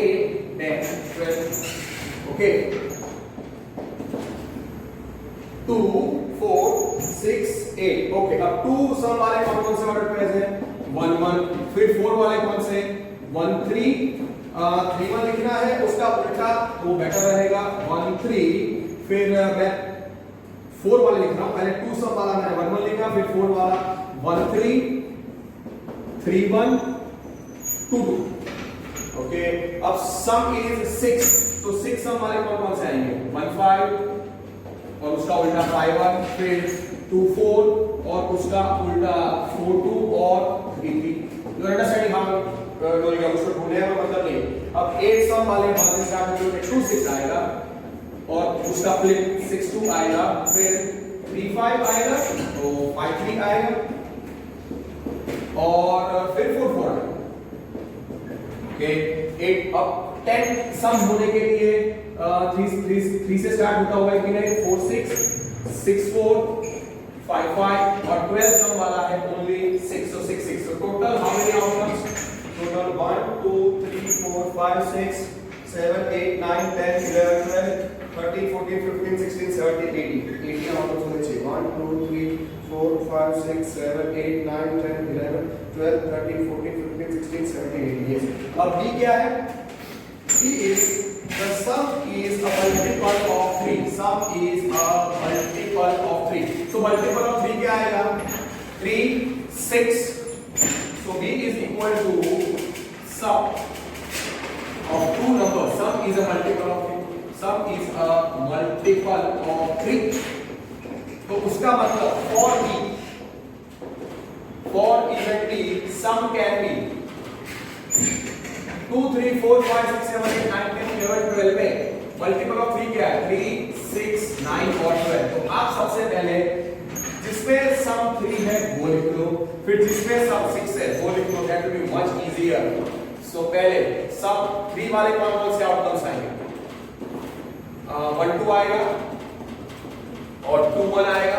8 10 12. Okay, 2 4 6 8. Okay, अब 2 सम वाले कौन से ऑर्डर पेयर्स हैं? 1 1. फिर 4 वाले कौन से? 1 3. 3 1 लिखना है, उसका उल्टा तो बेटर रहेगा 1 3. फिर मैं 4 वाले लिख रहा हूं, पहले 2 सम वाला मैंने 1 1 लिखा, फिर 4 वाला 1 3 3 1 2 2. ओके, अब सम इज 6, तो 6 सम वाले कौन से आएंगे? 1 5 और उसका उल्टा 5 1, फिर 2 4 और उसका उल्टा 4 2 और 3 3. You understanding how doing? उसको ढूंढने का मतलब नहीं। अब 8 सम वाले 1 से स्टार्ट होकर 2 6 आएगा और उसका फ्लिप 6 2 आएगा, फिर 3 5 आएगा तो 5 3 आएगा और फिर 4 4 आएगा। ओके, 8 अब 10 सम होने के लिए 3 से स्टार्ट होता होगा कि नहीं? 4 6 6 4 5 5 और 12 सम वाला है only 6, so 6 6. So total how many outcomes? Total 1 2 3 4 5 6 7 8 9 10 11 12 13 14 15 16 17 18. 18 outcomes होने चाहिए. 1 2 3 4 5 6 7 8 9 10 11 12 13 14 15 16 17 18. Yes. अब B क्या है? B is the sum is a multiple of 3. Sum is a multiple of 3. So multiple of 3 क्या आएगा? 3 6. So B is equal to sum of two numbers. Sum is a multiple of 3. Sum is a multiple of 3. तो उसका मतलब for event B sum can be 2 3 4 5 6 7 8 9 10 11 12 में मल्टीपल ऑफ 3 क्या है? 3 6 9 और 12. तो आप सबसे पहले जिसमें सम 3 है वो लिख लो, फिर जिसमें सम 6 है वो लिख लो. That will be much easier. So पहले सम 3 वाले कौन से आउटकम्स आएंगे? 1 2 आएगा और 2 1 आएगा.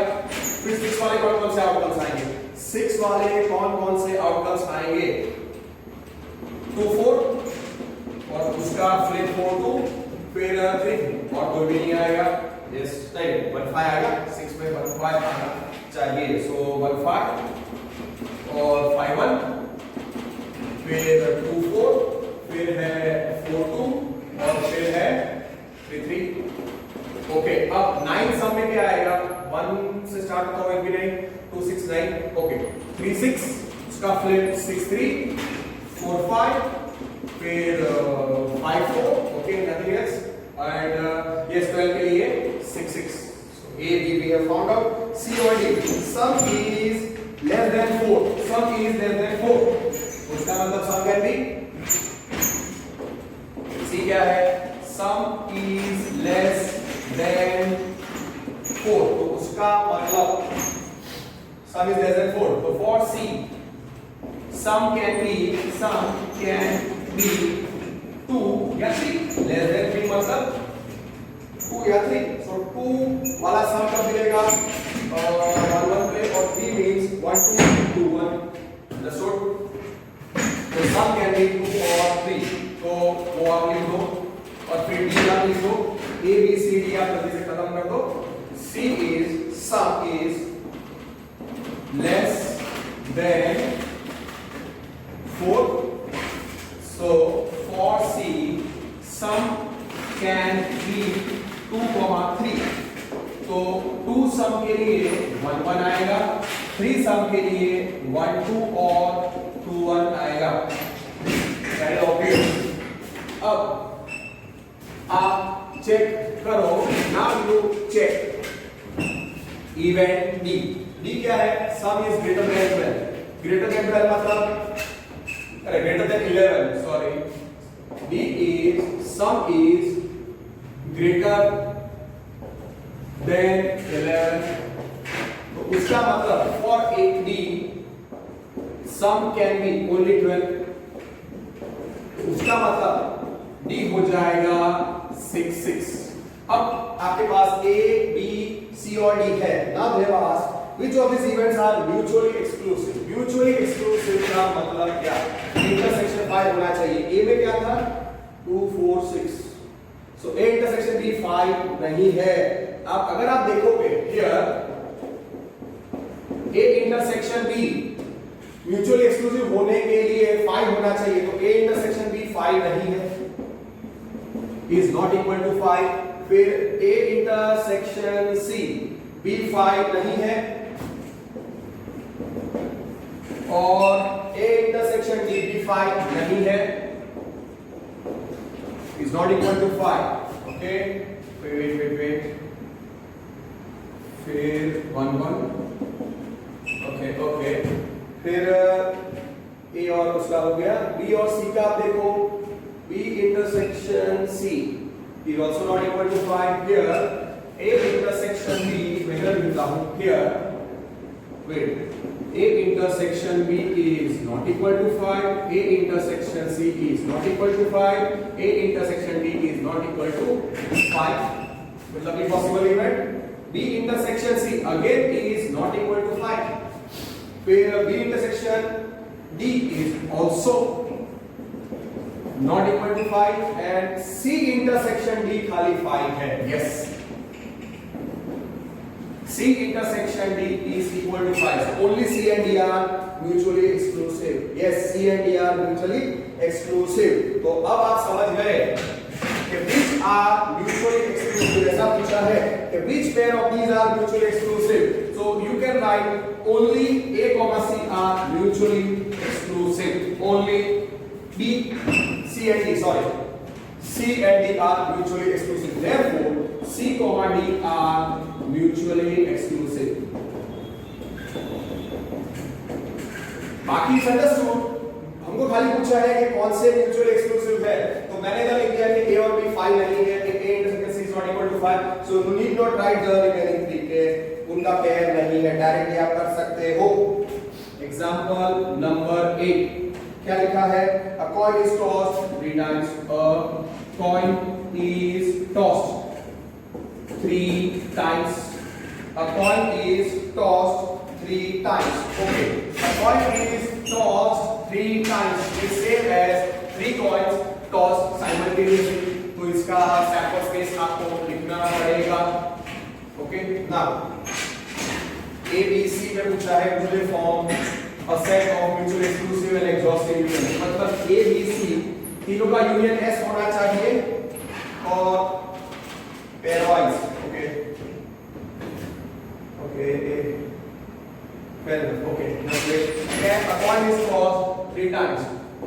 फिर 6 वाले कौन से आउटकम्स आएंगे? 6 वाले कौन से आउटकम्स आएंगे? 2 4 और उसका फ्लिप 4 2, फिर 3 और कोई भी नहीं आएगा. यस, नहीं 1 5 आएगा. 6 में 1 5 आना चाहिए. सो 1 5 और 5 1, फिर 2 4, फिर है 4 2 और फिर है 3 3. ओके, अब 9 सम में क्या आएगा? 1 से स्टार्ट होता होगा कि नहीं? 2 6 9. ओके, 3 6 उसका फ्लिप 6 3 4 5, फिर 5 4. Okay, nothing else. And yes 12 के लिए 6 6. So A B we have found out. C or D. Sum is less than 4. Sum is less than 4. उसका मतलब sum can be C क्या है? Sum is less than 4. तो उसका मतलब sum is less than 4. तो for C sum can be 2 या 3. less than 3 मतलब 2 या 3, so 2 वाला सम कब मिलेगा 1 1 पे, और 3 means 1 2 2 1, understood? तो सम कैन बी 2 और 3, तो वो आप लिख दो, और फिर डी आप लिख दो, ए बी सी डी आप जल्दी से खत्म कर दो। C is sum is less than 4, so for C sum can be 2, 3, तो 2 सम के लिए 1 1 आएगा, 3 सम के लिए 1 2 और 2 1 आएगा। Very obvious। अब आप चेक करो, now you check event D। D क्या है? sum is greater than 12, greater than 12 मतलब greater than 11, sorry, D is sum is greater than 11, तो उसका मतलब for a D sum can be only 12, तो उसका मतलब D हो जाएगा 6 6। अब आपके पास A B C और D है, now they have asked which of these events are mutually exclusive। mutually exclusive का मतलब क्या? इंटरसेक्शन 5 होना चाहिए। A में क्या था 2 4 6, so A इंटरसेक्शन B 5 नहीं है। अब अगर आप देखोगे here A intersection B mutually exclusive होने के लिए 5 होना चाहिए, तो A इंटरसेक्शन B 5 नहीं है, is not equal to 5। फिर A इंटरसेक्शन C B 5 नहीं है, और A इंटरसेक्शन D B 5 नहीं है, is not equal to 5। Okay, wait, फिर 1 1, ओके, फिर A और उसका हो गया, B और C का आप देखो, B intersection C is also not equal to 5। here A intersection B मैं लिखता हूं here, wait, A intersection B is not equal to 5, A intersection C is not equal to 5, A intersection D is not equal to 5, मतलब impossible event। B intersection C again is not equal to 5, फिर B intersection D is also not equal to 5, and C intersection D खाली 5 है। yes, C intersection D is equal to 5, so only C and D are mutually exclusive। yes, C and D are mutually exclusive। तो अब आप समझ गए कि which are mutually exclusive। ऐसा पूछा है कि which pair of these are mutually exclusive, so you can write only A, C are mutually exclusive, only B, C and D, sorry, C and D are mutually exclusive, therefore C, D are mutually exclusive। बाकी अंडरस्टूड, हमको खाली पूछा है कि कौन से म्यूचुअली एक्सक्लूसिव है, तो मैंने इधर लिख दिया कि A और B 5 नहीं है, कि A intersection C is not equal to 5, so you need not write the remaining 3 के उनका पेयर नहीं है, डायरेक्टली आप कर सकते हो। एग्जांपल नंबर 8 क्या लिखा है? A coin is tossed 3 times, a coin is tossed 3 times, a coin is tossed 3 times, okay, a coin is tossed 3 times is same as 3 coins tossed simultaneously, तो इसका सैंपल स्पेस आपको लिखना पड़ेगा। Okay, now A B C में पूछा है मुझे form a set of mutually exclusive and exhaustive union, मतलब A B C तीनों का यूनियन S होना चाहिए और pairwise. Okay okay, next a coin is tossed 3 times,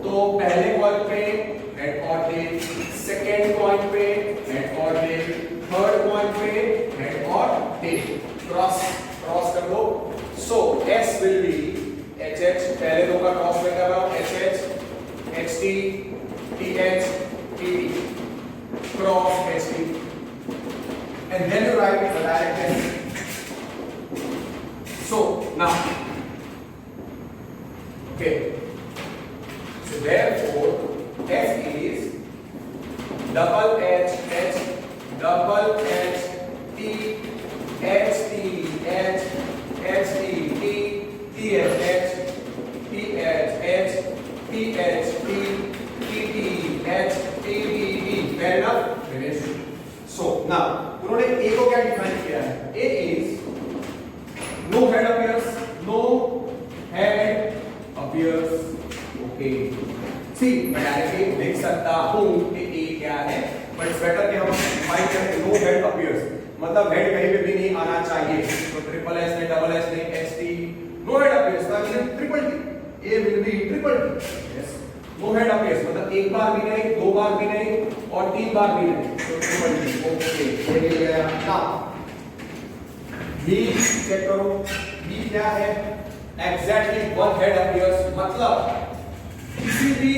तो पहले कॉइन पे हेड और टेल, सेकंड कॉइन पे हेड और टेल, थर्ड कॉइन पे हेड और टेल, क्रॉस कर दो। सो S will be HH, पहले दो का क्रॉस में कर रहा हूं, HH HT TH TT, cross HT, and then you write the direct S। So now, okay, so therefore F is double H H double H T H T H H T T T H H T H H T H T T T H T T T. Fair enough, finish. So now उन्होंने ए को क्या डिफाइन किया है? A is no head appears, no head appears. Okay, see मैं डायरेक्टली देख सकता हूं कि ए क्या है, बट इट्स बेटर कि हम डिफाइन करें नो हेड अपीयर्स, मतलब हेड कहीं पे भी नहीं आना चाहिए। तो ट्रिपल एस नहीं, डबल एस नहीं, H T, no head appears का meaning triple T, A will be triple T. Yes, no head appears मतलब एक बार भी नहीं, दो बार भी नहीं और तीन बार भी नहीं, तो ट्रिपल टी। ओके, ये मिल गया। नाउ बी चेक करो, बी क्या है? एग्जैक्टली वन हेड अपीयर्स, मतलब किसी भी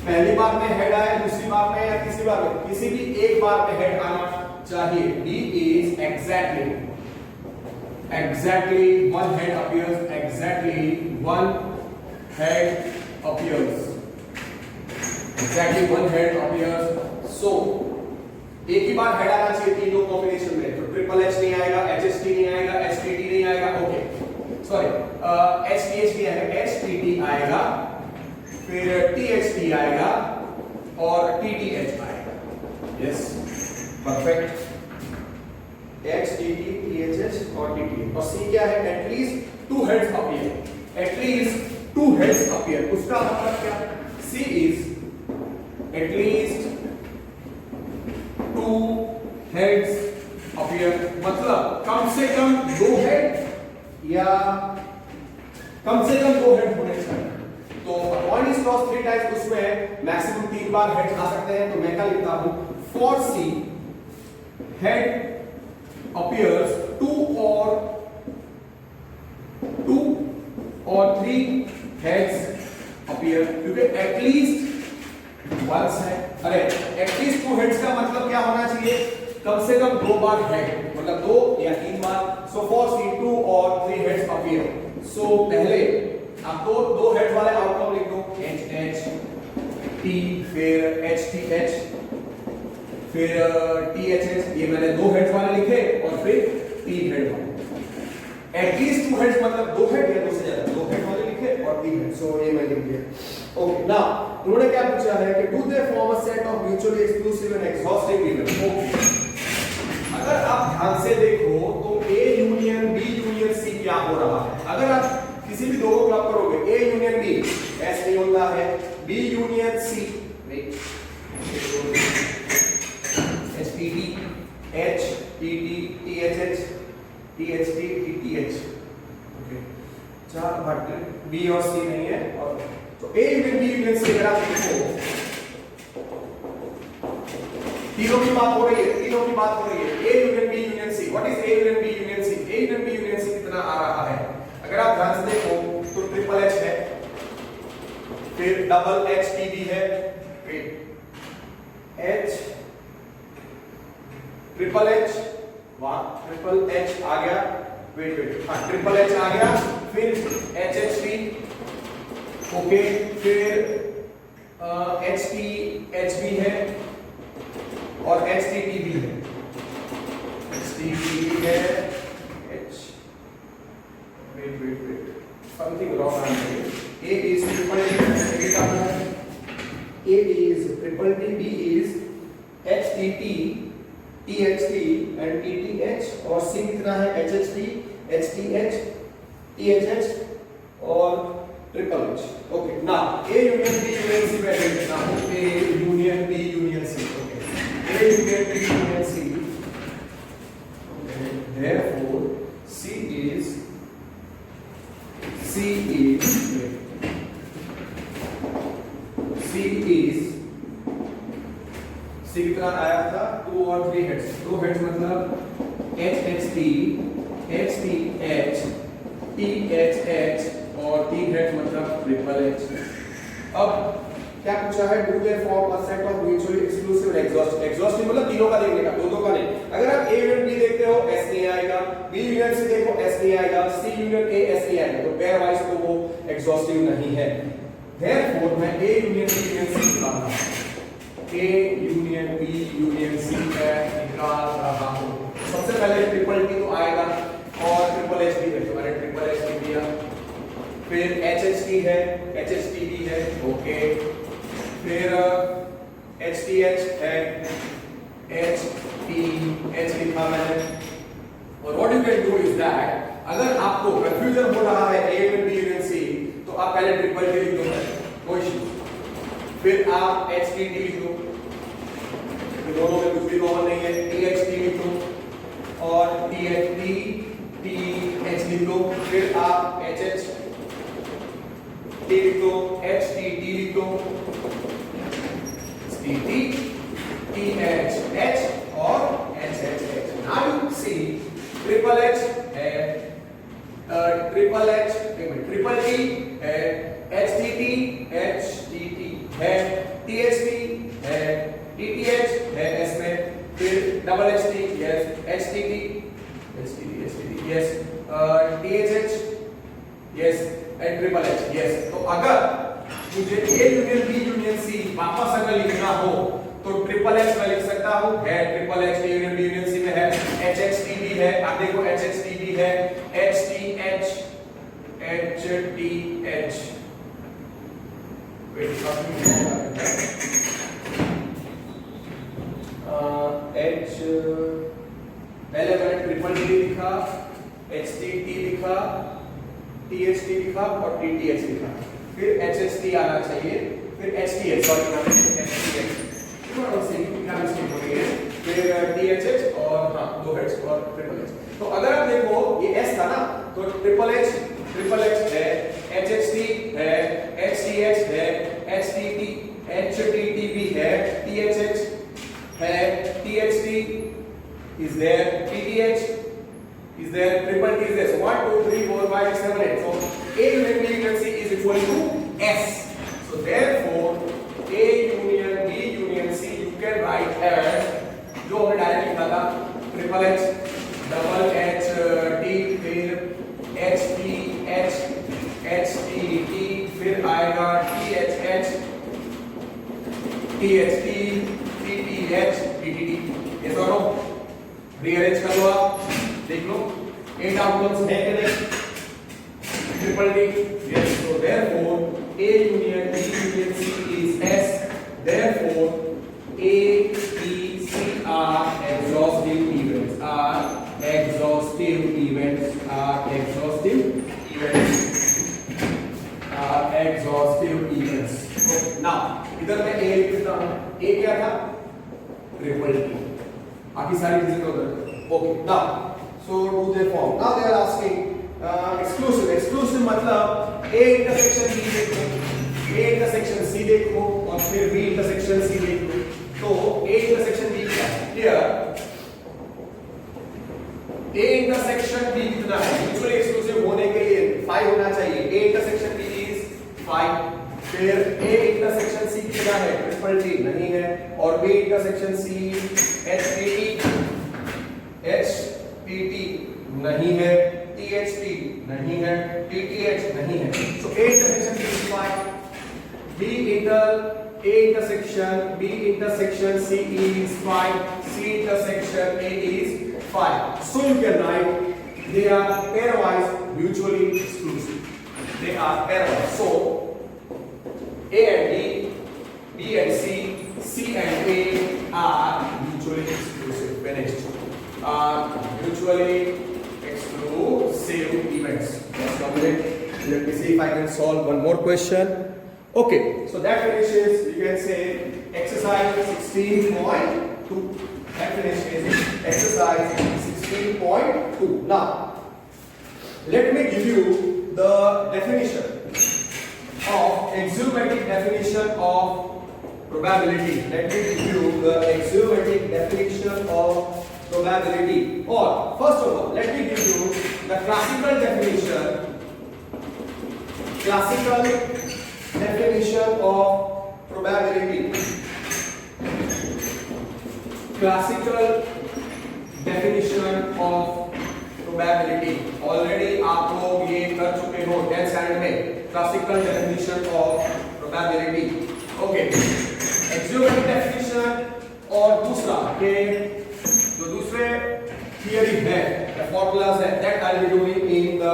पहली बार में हेड आए, दूसरी बार में या तीसरी बार में, किसी भी एक बार में हेड आना चाहिए। B is exactly one head appears, exactly one head appears, exactly one head appears। so एक ही बार हेड आना चाहिए तीनों कॉम्बिनेशन में, तो ट्रिपल एच नहीं आएगा, HHT नहीं आएगा, HTT नहीं आएगा। ओके सॉरी, HTH नहीं आएगा, HTT आएगा, फिर THT आएगा और TTH आएगा। Yes, perfect. HTT, THH और TTH। और C क्या है? At least two heads appear, at least two heads appear. उसका मतलब क्या? C is at least two heads appear, मतलब कम से कम दो हेड या कम से कम दो हेड होने चाहिए। तो पॉइंट इज क्रॉस 3 टाइम्स, उसमें मैक्सिमम 3 बार हेड्स आ सकते हैं। तो मैं क्या लिखता हूं? For C head appears two और 3 हेड्स अपीयर, क्योंकि एटलीस्ट वंस है। अरे एटलीस्ट 2 हेड्स का मतलब क्या होना चाहिए? कम से कम 2 बार हेड, मतलब 2 या 3 बार। सो फॉर सी 2 और 3 हेड्स अपीयर। सो पहले आप दो हेड वाले आउटकम लिख दो, एच एच टी, फिर एच टी एच, फिर टी एच एच। ये मैंने 2 हेड वाले लिखे और फिर 3 हेड वाले। एटलीस्ट 2 हेड्स मतलब 2 हेड या 2 से ज्यादा, 2 हेड वाले लिखे और 3 हेड। सो ये मैं लिख दिया। ओके, नाउ उन्होंने क्या पूछा है कि do they form a set of mutually exclusive and exhaustive relation. Okay, अगर आप ध्यान से देखो तो A union B union C क्या हो रहा है? अगर आप किसी भी दो को क्लब करोगे, A यूनियन B ऐसे नहीं होता है, B union C, HTT, HTT, THH, THT, TTH। Okay, 4 but B और C नहीं है। और तो A union B union C अगर आप देखो, तीनों की बात हो रही है, तीनों की बात हो रही है। A union B union C, what is A union B union C? A union B union C कितना आ रहा है? अगर आप ध्यान से देखो तो ट्रिपल एच है, फिर डबल एच टी भी है, एच ट्रिपल एच, वाह ट्रिपल एच आ गया, वेट हाँ ट्रिपल एच आ गया, फिर एच एच टी, ओके, फिर एच टी एच भी है और एच टी टी भी है, एच टी टी भी है, H wait something wrong I'm saying. A is triple T, A is triple T, B is HTT, THT and TTH और C कितना है? HHT, HTH, THH और triple H। Okay, now A union B union C में देखना हो, A union B union C, okay, A union B union C, okay, therefore C is C कितना आया था? 2 और 3 हेड्स, 2 हेड्स मतलब HHT, HTH, THH और 3 हेड्स मतलब ट्रिपल H। अब क्या पूछा है? Do they form a set of mutually exclusive exhaustive. Exhaustive मतलब तीनों का देखने का, दो का नहीं। अगर आप A यूनियन B देखते हो S नहीं आएगा, B यूनियन C देखो S नहीं आएगा, C यूनियन A S नहीं आएगा, तो पेयर वाइज तो वो एग्जॉस्टिव नहीं है। देयरफॉर मैं A union B union C निकाल रहा हूं। A union B union C है निकाल रहा हूं। सबसे पहले ट्रिपल टी तो आएगा और ट्रिपल एच डी है, तो मैंने ट्रिपल एच डी दिया। फिर एच एच टी है, एच एच टी भी है, ओके। फिर एच टी एच है, एच टी एच लिखा मैंने। और what you can do is that, अगर आपको कंफ्यूजन हो रहा है A union B union C, तो आप पहले ट्रिपल टी लिख दो, कोई इशू। फिर आप एच टी टी लिख दो, दोनों में कुछ भी कॉमन नहीं है, टी एच टी लिख दो और T H T T H लिख दो। फिर आप एच एच टी लिख दो, एच टी टी लिख दो, T T T H H और H H H. Now you see triple H है, ट्रिपल एच ट्रिपल टी है, एच टी टी है, टी एच टी है, टी टी एच है इसमें, फिर double H T yes, H T T yes, T H H yes and triple H yes. तो अगर मुझे A union B union C वापस अगर लिखना हो तो ट्रिपल एच में लिख सकता हूं, है triple H A union B union C में है, एच एच टी भी है, आप देखो एच एच टी भी है, H T H H T H H पहले मैंने ट्रिपल टी लिखा, एच टी टी लिखा, टी एच टी लिखा और टी टी एच लिखा, फिर एच एच टी आना चाहिए, फिर H T H, sorry H T H थोड़ा सा क्या मिस्टेक हो गई है, फिर टी एच एच और हाँ दो एच और ट्रिपल एच। तो अगर आप देखो ये एस था ना, तो ट्रिपल एच है, एच एच टी है, एच टी एच है, एच टी टी भी है, टी एच एच है, T H T is there, T T H is there, triple T is there. So 1 2 3 4 5 6 7 8. So A union B union C is equal to S. So therefore A union B union C you can write as, जो हमने डायरेक्ट लिखा था, triple H double H T, फिर H T H T T, फिर आएगा T H H T H T T T H T T T. ये दोनों रीअरेंज कर लो, आप देख लो 8 आउटकम्स है कि नहीं, triple T yes. So therefore A union B union C is S, therefore A B C are exhaustive events, are exhaustive events, are exhaustive events, are exhaustive events. Now इधर मैं ए लिखता हूं, ए क्या था, ट्रिपल टी, बाकी सारी चीजें तो उधर। Okay now so do their form. Now they are asking exclusive मतलब A intersection B देखो, A intersection C देखो और फिर B intersection C देखो। तो A intersection B क्या है? Here A intersection B कितना है? Mutually exclusive होने के लिए 5 होना चाहिए। A intersection B is 5। फिर A intersection C कितना है? ट्रिपल T नहीं है। और B intersection C HTT नहीं है, THT नहीं है, TTH नहीं है। So A intersection B is 5, A intersection C is 5, C intersection A is 5. So you can write they are pairwise mutually exclusive. They are pairwise. So A and B, B and C, C and A are mutually exclusive. Finished. Are mutually exclusive events. Let's complete. Let me see if I can solve one more question. Okay, so that finishes, you can say, exercise 16.2. That finishes exercise 16.2. Now, let me give you the definition of axiomatic definition of probability. Let me give you the axiomatic definition of probability. Or first of all, let me give you the classical definition of probability. Classical definition of probability. Already आप लोग ये कर चुके हो 10th standard में classical definition of probability. Okay. Axiomatic definition definition और दूसरा के जो दूसरे थियरी है फॉर्मूलाज है that I will do in the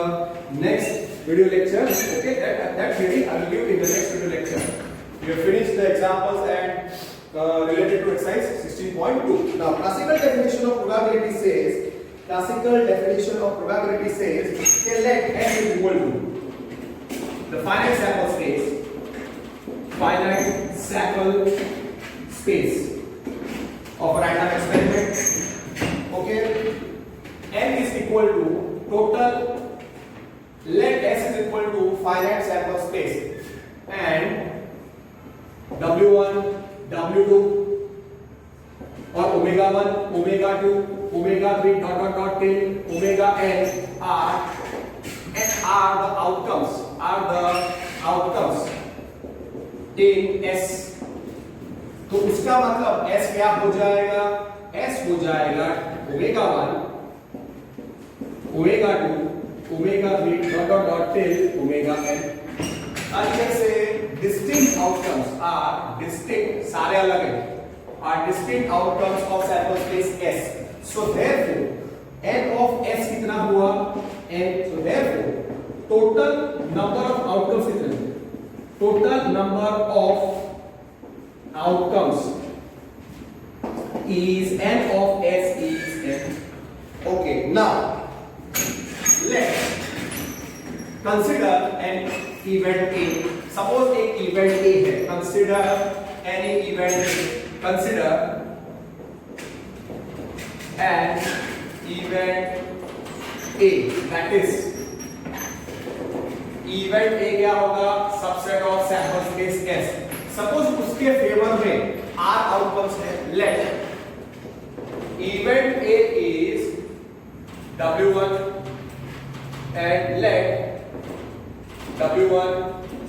next video lecture. Okay, that theory I will give in the next video lecture. We have finished the examples and related to exercise 16.2. Now classical definition of probability says okay, let n is equal to the finite sample space of a random experiment. Okay, n is equal to total, let s is equal to finite sample space and w1 w2 और omega 1 omega 2 omega 3 dot dot dot till omega n are the outcomes in s. तो उसका मतलब s क्या हो जाएगा? s हो जाएगा omega 1 omega 2 omega 3 dot dot dot till omega n. अंदर से distinct outcomes are distinct, सारे अलग हैं, are distinct outcomes of sample space S. So therefore n of S कितना हुआ? n. So therefore total number of outcomes कितने? Total number of outcomes is n of S is n. Okay, now let's consider an event A. Suppose एक event A है. Consider any event A. Consider an event A. That is event A क्या होगा? Subset of sample space S. Suppose उसके फेवर में R outcomes है. Let event A is W1 and let W1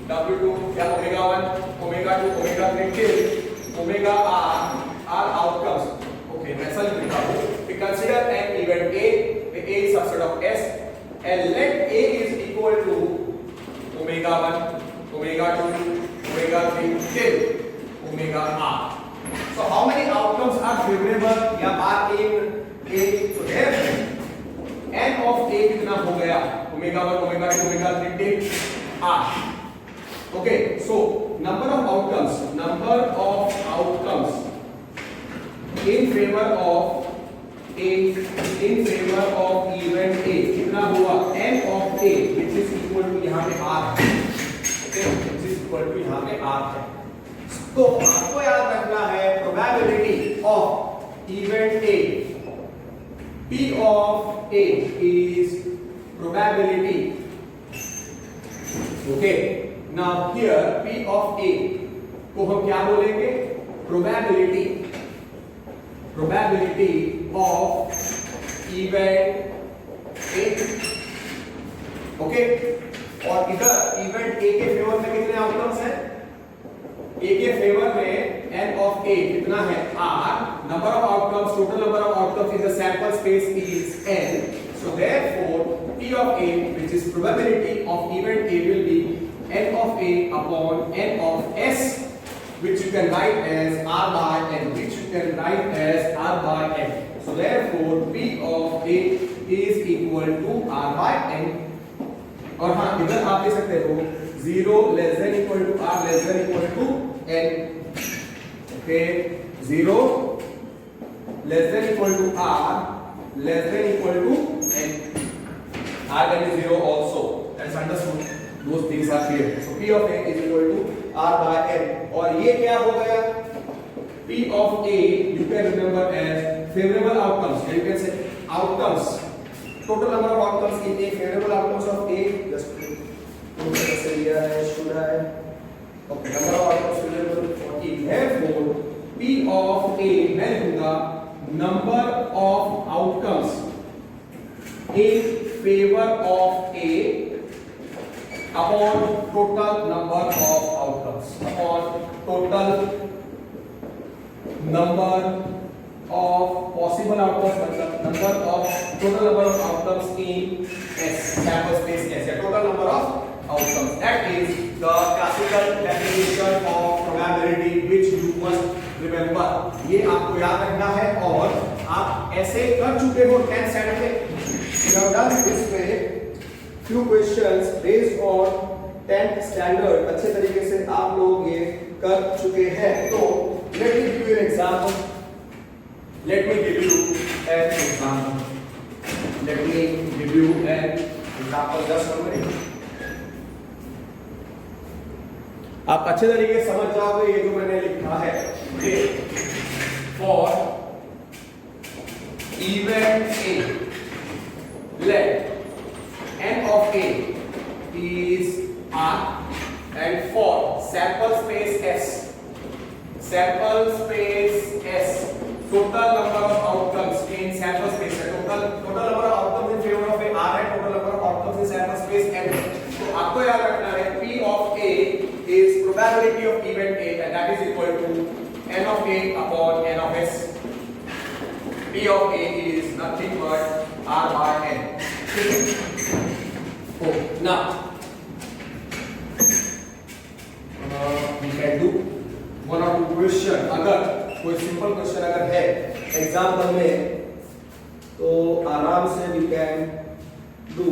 W2 या omega 1 omega 2 omega 3 till omega r outcomes. Okay, मैं ऐसा लिखता हूँ कि consider an event A is subset of S and let A is equal to omega 1 omega 2 omega 3 till omega r. So how many outcomes are favorable या are in A? So therefore n of A कितना हो गया? omega 1 omega 2 omega 3 till r. Okay, so number of outcomes in favor of event A कितना हुआ? n of A which is equal to यहाँ पे r है. Okay, which is equal to यहाँ पे r है. तो आपको याद रखना है probability of event A. P of A is probability. Okay. Now here P of A को हम क्या बोलेंगे? Probability of event A. Okay, और इधर event A के फेवर में कितने आउटकम्स हैं? A के फेवर में n of A कितना है? R. Number of outcomes, total number of outcomes in the sample space is n. So therefore P of A, which is probability of event A, will be n of A upon n of S, which you can write as r by n, So therefore P of A is equal to r by n. और हाँ, इधर आप दे सकते हो 0 less than equal to r less than equal to n. Okay, 0 less than equal to r less than equal to n. R can be 0 also. That's understood. Those things are clear. So P of A is equal to R by n. और ये क्या हो गया? P of A you can remember as favorable outcomes. You can say outcomes. Total number of outcomes in A, favorable outcomes of A. Just कैसे लिया है? should I? Okay, number of outcomes favorable for E. Therefore P of A मैं लिखूंगा number of outcomes in favor of A upon total number of outcomes, upon total number of possible outcomes, मतलब number of total number of outcomes in S sample space S, total number of outcomes. That is the classical definition of probability which you must remember. आपको याद रखना है और आप ऐसे कर चुके हो 10th स्टैंडर्ड में। You have done this way few questions based on 10th standard, अच्छे तरीके से आप लोग ये कर चुके हैं। तो let me give you an example. Let me give you an example. Let me give you an example. Just one minute. आप अच्छे तरीके से समझ जाओगे ये जो मैंने लिखा है। For event A, let n of A is R, and for sample space S, total number of outcomes in sample space है, total number of outcomes in favor of A R है, total number of outcomes in sample space N है। तो आपको याद रखना है P of A is probability of event A, and that is equal to n of A upon n of S. P of A is nothing but R by N. Oh, now we can do one or two question. अगर कोई सिंपल क्वेश्चन अगर है एग्जाम्पल में तो आराम से we can do.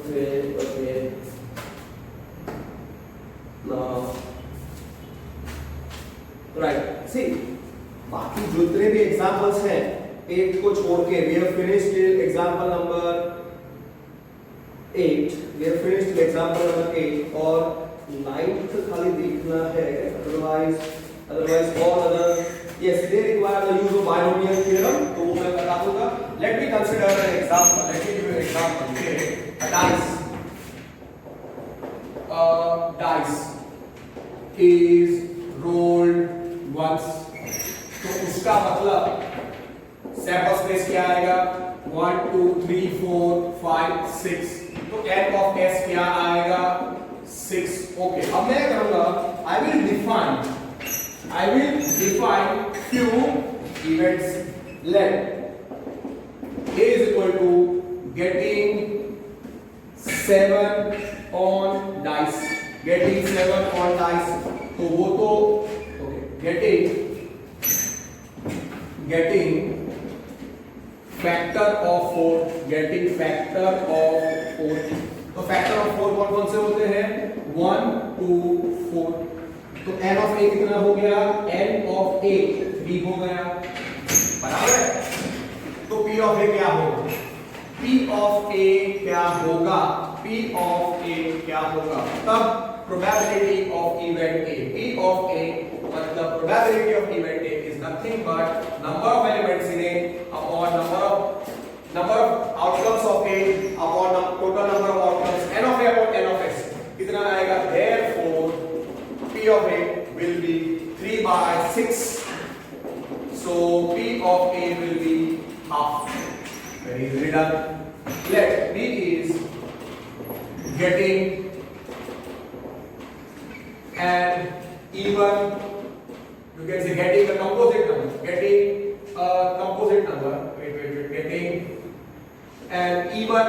Okay. Now, right. See, बाकी जितने भी एग्जाम्पल्स हैं एक को छोड़ के we have finished example number 8. We have finished example number 8 और 9th खाली देखना है, otherwise all other, yes, they require the use of binomial theorem, तो वो मैं बता दूंगा। Let me consider an example. Let me give you an example. A dice is rolled once, तो उसका मतलब सैंपल स्पेस क्या आएगा? 1 2 3 4 5 6, तो n of s क्या आएगा? 6। ओके, अब मैं करूंगा I will define few events. Let A is equal to getting 7 on dice, तो वो तो getting factor of 4, तो फैक्टर ऑफ 4 कौन से होते हैं? 1 2 4, तो n of a कितना हो गया? n of a 3 हो गया, बराबर है। तो p of a क्या होगा? P of A क्या होगा? तब probability of event A, P of A मतलब probability of event A is nothing but number of elements in A upon number of outcomes of A upon total number of outcomes n of A upon n of S, कितना आएगा? Therefore P of A will be 3 by 6, so P of A will be half. Very easily done. Let B is getting an even, you can say getting a composite number, getting an even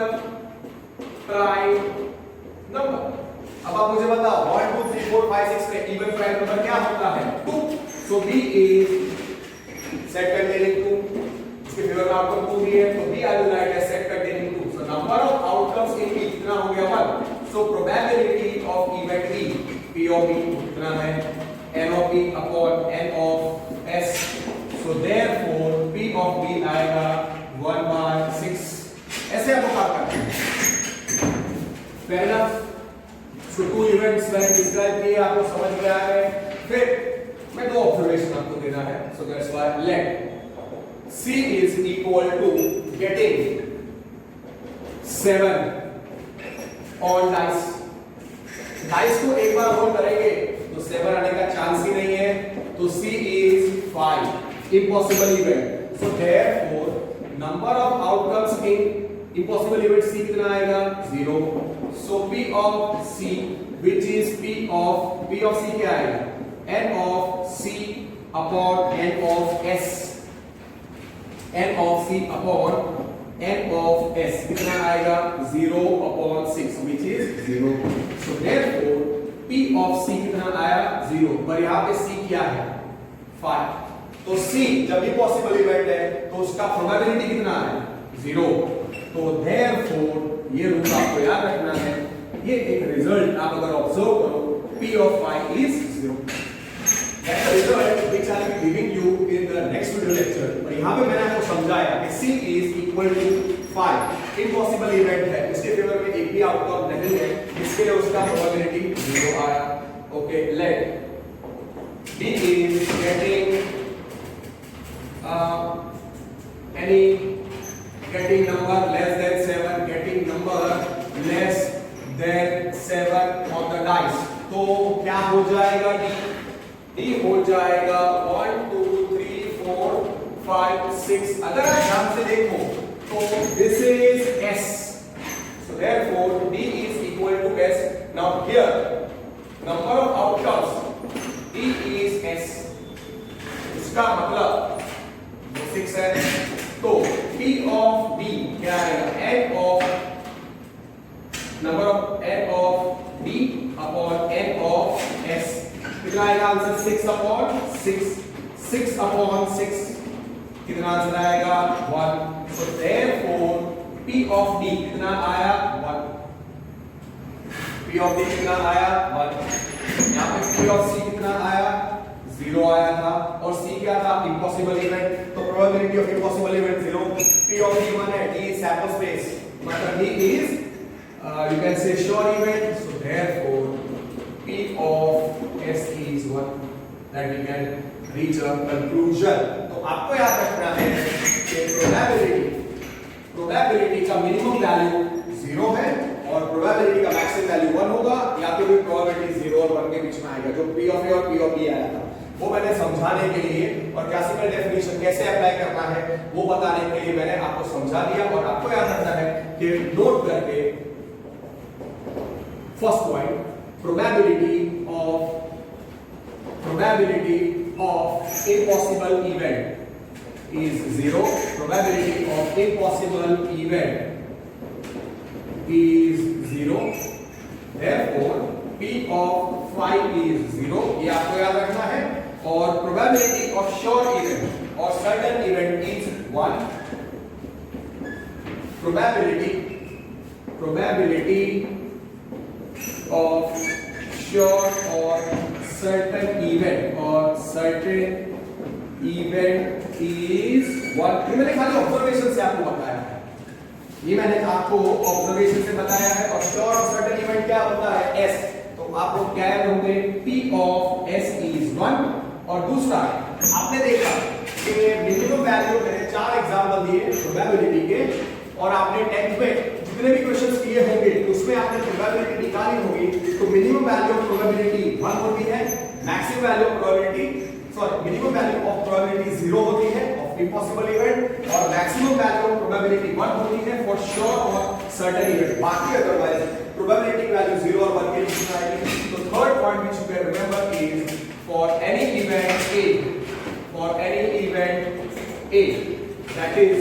prime number. अब आप मुझे बताओ 1 2 3 4 5 6 में इवन प्राइम नंबर क्या होता है? 2, so B is set containing 2, इसके फेवर में आपको 2 दिए, तो B I will write as set containing 2, so number of outcomes in B कितना हो गया? 1, so probability of event B, P of B कितना है? n of B upon n of S, so therefore P of B आएगा 1 by 6। ऐसे आपको बात करना है। Fair enough? So 2 events मैंने डिस्क्राइब किए, आपको समझ गया है। फिर मैं 2 ऑब्जर्वेशन आपको देना है, so that's why let C is equal to getting 7 on dice को एक बार रोल करेंगे तो 7 आने का चांस ही नहीं है, तो C is 5, impossible event, so therefore number of outcomes in impossible event C कितना आएगा? 0, so P of C which is P of C क्या आएगा? n of C upon n of S, n of C upon n of S कितना आएगा? 0 upon 6 which is 0, so therefore P of C कितना आया 0, पर यहाँ पे C क्या है 5, तो C जब भी पॉसिबल इवेंट है तो उसका प्रोबेबिलिटी कितना है 0, तो देयरफॉर ये रूल आपको याद रखना है, ये एक रिजल्ट आप अगर ऑब्जर्व करो P of phi is 0, that's the result which I will be giving you in the next video lecture। और यहाँ पे मैंने आपको समझाया कि C is equal to 5 impossible event है, इसके फेवर में एक भी आउटकम नहीं है, इसके लिए उसका प्रोबेबिलिटी 0 आया। Okay, let D is getting getting number less than 7, getting number less than 7 on the dice, तो क्या हो जाएगा D हो जाएगा 1 2 3 4 5 6। अगर आप ध्यान से देखो तो this is S, so therefore D is equal to S। now here number of outcomes D is S, इसका मतलब 6 है, तो P of D क्या आएगा n of number of n of D upon n of S, कितना आएगा आंसर 6 upon 6 upon 6, कितना आंसर आएगा 1, so therefore P of D कितना आया 1, P of D कितना आया 1, यहाँ पे P of C कितना आया 0 आया था, और C क्या था इम्पॉसिबल इवेंट, तो probability of impossible event 0, P of D 1 है, D इज सैंपल स्पेस, मतलब D is you can say sure event, so therefore P of S is 1, that we can reach a conclusion। तो आपको याद रखना है कि प्रोबेबिलिटी का मिनिमम वैल्यू 0 है और प्रोबेबिलिटी का मैक्सिमम वैल्यू 1 होगा, या तो भी प्रोबेबिलिटी 0 और 1 के बीच में आएगा, जो P of A और P of B आया था वो मैंने समझाने के लिए और क्लासिकल डेफिनेशन कैसे अप्लाई करना है वो बताने के लिए मैंने आपको समझा दिया। और आपको याद रखना है कि नोट करके first point, probability of impossible event is 0, probability of impossible event is 0, therefore P of phi is 0, ये आपको याद रखना है, और probability of sure event or certain event is 1, probability of sure or certain event is 1। ये मैंने खाली ऑब्जर्वेशन से आपको बताया है, ये मैंने आपको ऑब्जर्वेशन से बताया है, और श्योर और सर्टेन इवेंट क्या होता है S, तो आप लोग क्या याद होंगे P of S is 1। और दूसरा आपने देखा कि मिनिमम वैल्यू मैंने 4 एग्जांपल दिए प्रोबेबिलिटी के, और आपने 10th में जितने भी क्वेश्चंस किए होंगे उसमें आपने प्रोबेबिलिटी निकाली होगी, तो मिनिमम वैल्यू ऑफ प्रोबेबिलिटी 1 होती है, maximum value of probability minimum value of probability 0 होती है ऑफ इम्पॉसिबल इवेंट, और मैक्सिमम वैल्यू ऑफ प्रोबेबिलिटी 1 होती है फॉर श्योर और सर्टेन इवेंट। बाकी अदरवाइज प्रोबेबिलिटी वैल्यू 0 और 1 के बीच में आएगी। तो third point which you can remember is for any event A that is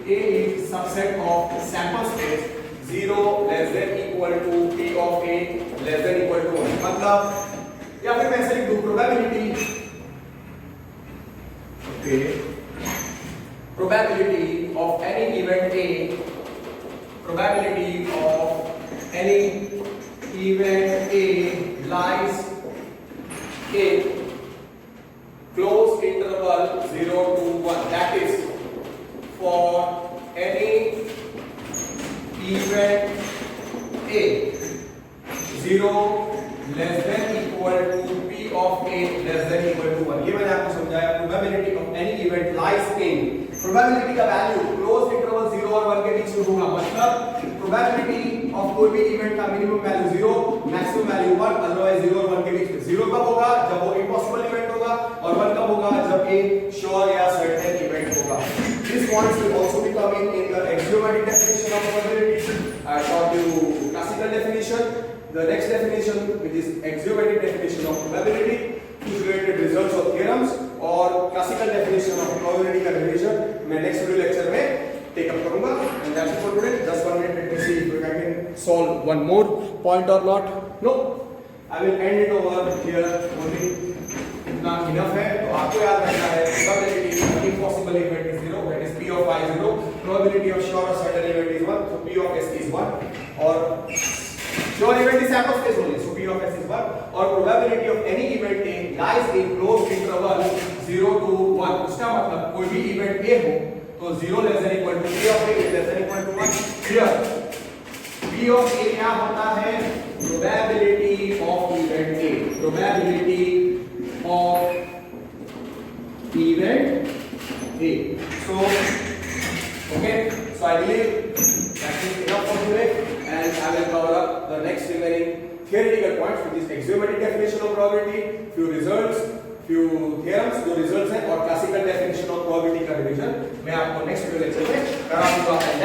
A is subset of sample space 0 less than equal to P of A less than equal to 1, मतलब या फिर मैं ऐसे लिख दूं probability of any event A lies in closed interval 0 to 1, that is for any event A 0 less than equal to P of A less than equal to 1। ये मैंने आपको समझाया probability of any event lies in, probability का वैल्यू क्लोज इंटरवल 0 और 1 के बीच में होगा, मतलब प्रोबेबिलिटी ऑफ कोई भी इवेंट का minimum value 0, maximum value 1, otherwise 0 और 1 के बीच में। 0 कब होगा जब वो इम्पॉसिबल इवेंट होगा, और 1 कब होगा जब ए श्योर या सर्टेन इवेंट होगा। These points will also be coming in the axiomatic definition of probability. I taught you classical definition, the next definition which is axiomatic definition of probability, कुछ related results of theorems, और classical definition of probability का revision मैं next video lecture में take up करूँगा। And that's it for today. Just 1 minute, let me see if I can solve one more point or not. No. I will end it over here only. इतना enough है. तो आपको याद रखना है probability of impossible event is 0, that is P of I 0. Probability of sure or certain event is 1, so P of S is 1. और sure event is sample space only, so P of S is 1. और probability of any event A lies in closed interval 0 to 1. उसका मतलब कोई भी event A हो तो 0 less than equal to P of A is less than equal to 1. Here P of A क्या होता है? Probability of event A. Probability of event A. So, okay. So I believe that is enough for today, and I will cover up the next remaining theoretical points, which is axiomatic definition of probability, few results, few theorems जो results हैं और classical definition of probability का revision मैं आपको next video lecture में कराऊंगा. And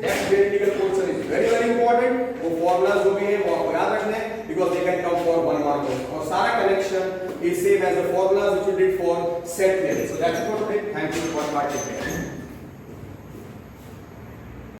that theoretical portion is very very important. वो formulas जो भी हैं वो आपको याद रखने हैं because they can come for 1 mark. और सारा connection is same as the formulas which we did for set theory. So that's it for today. Thank you for participating.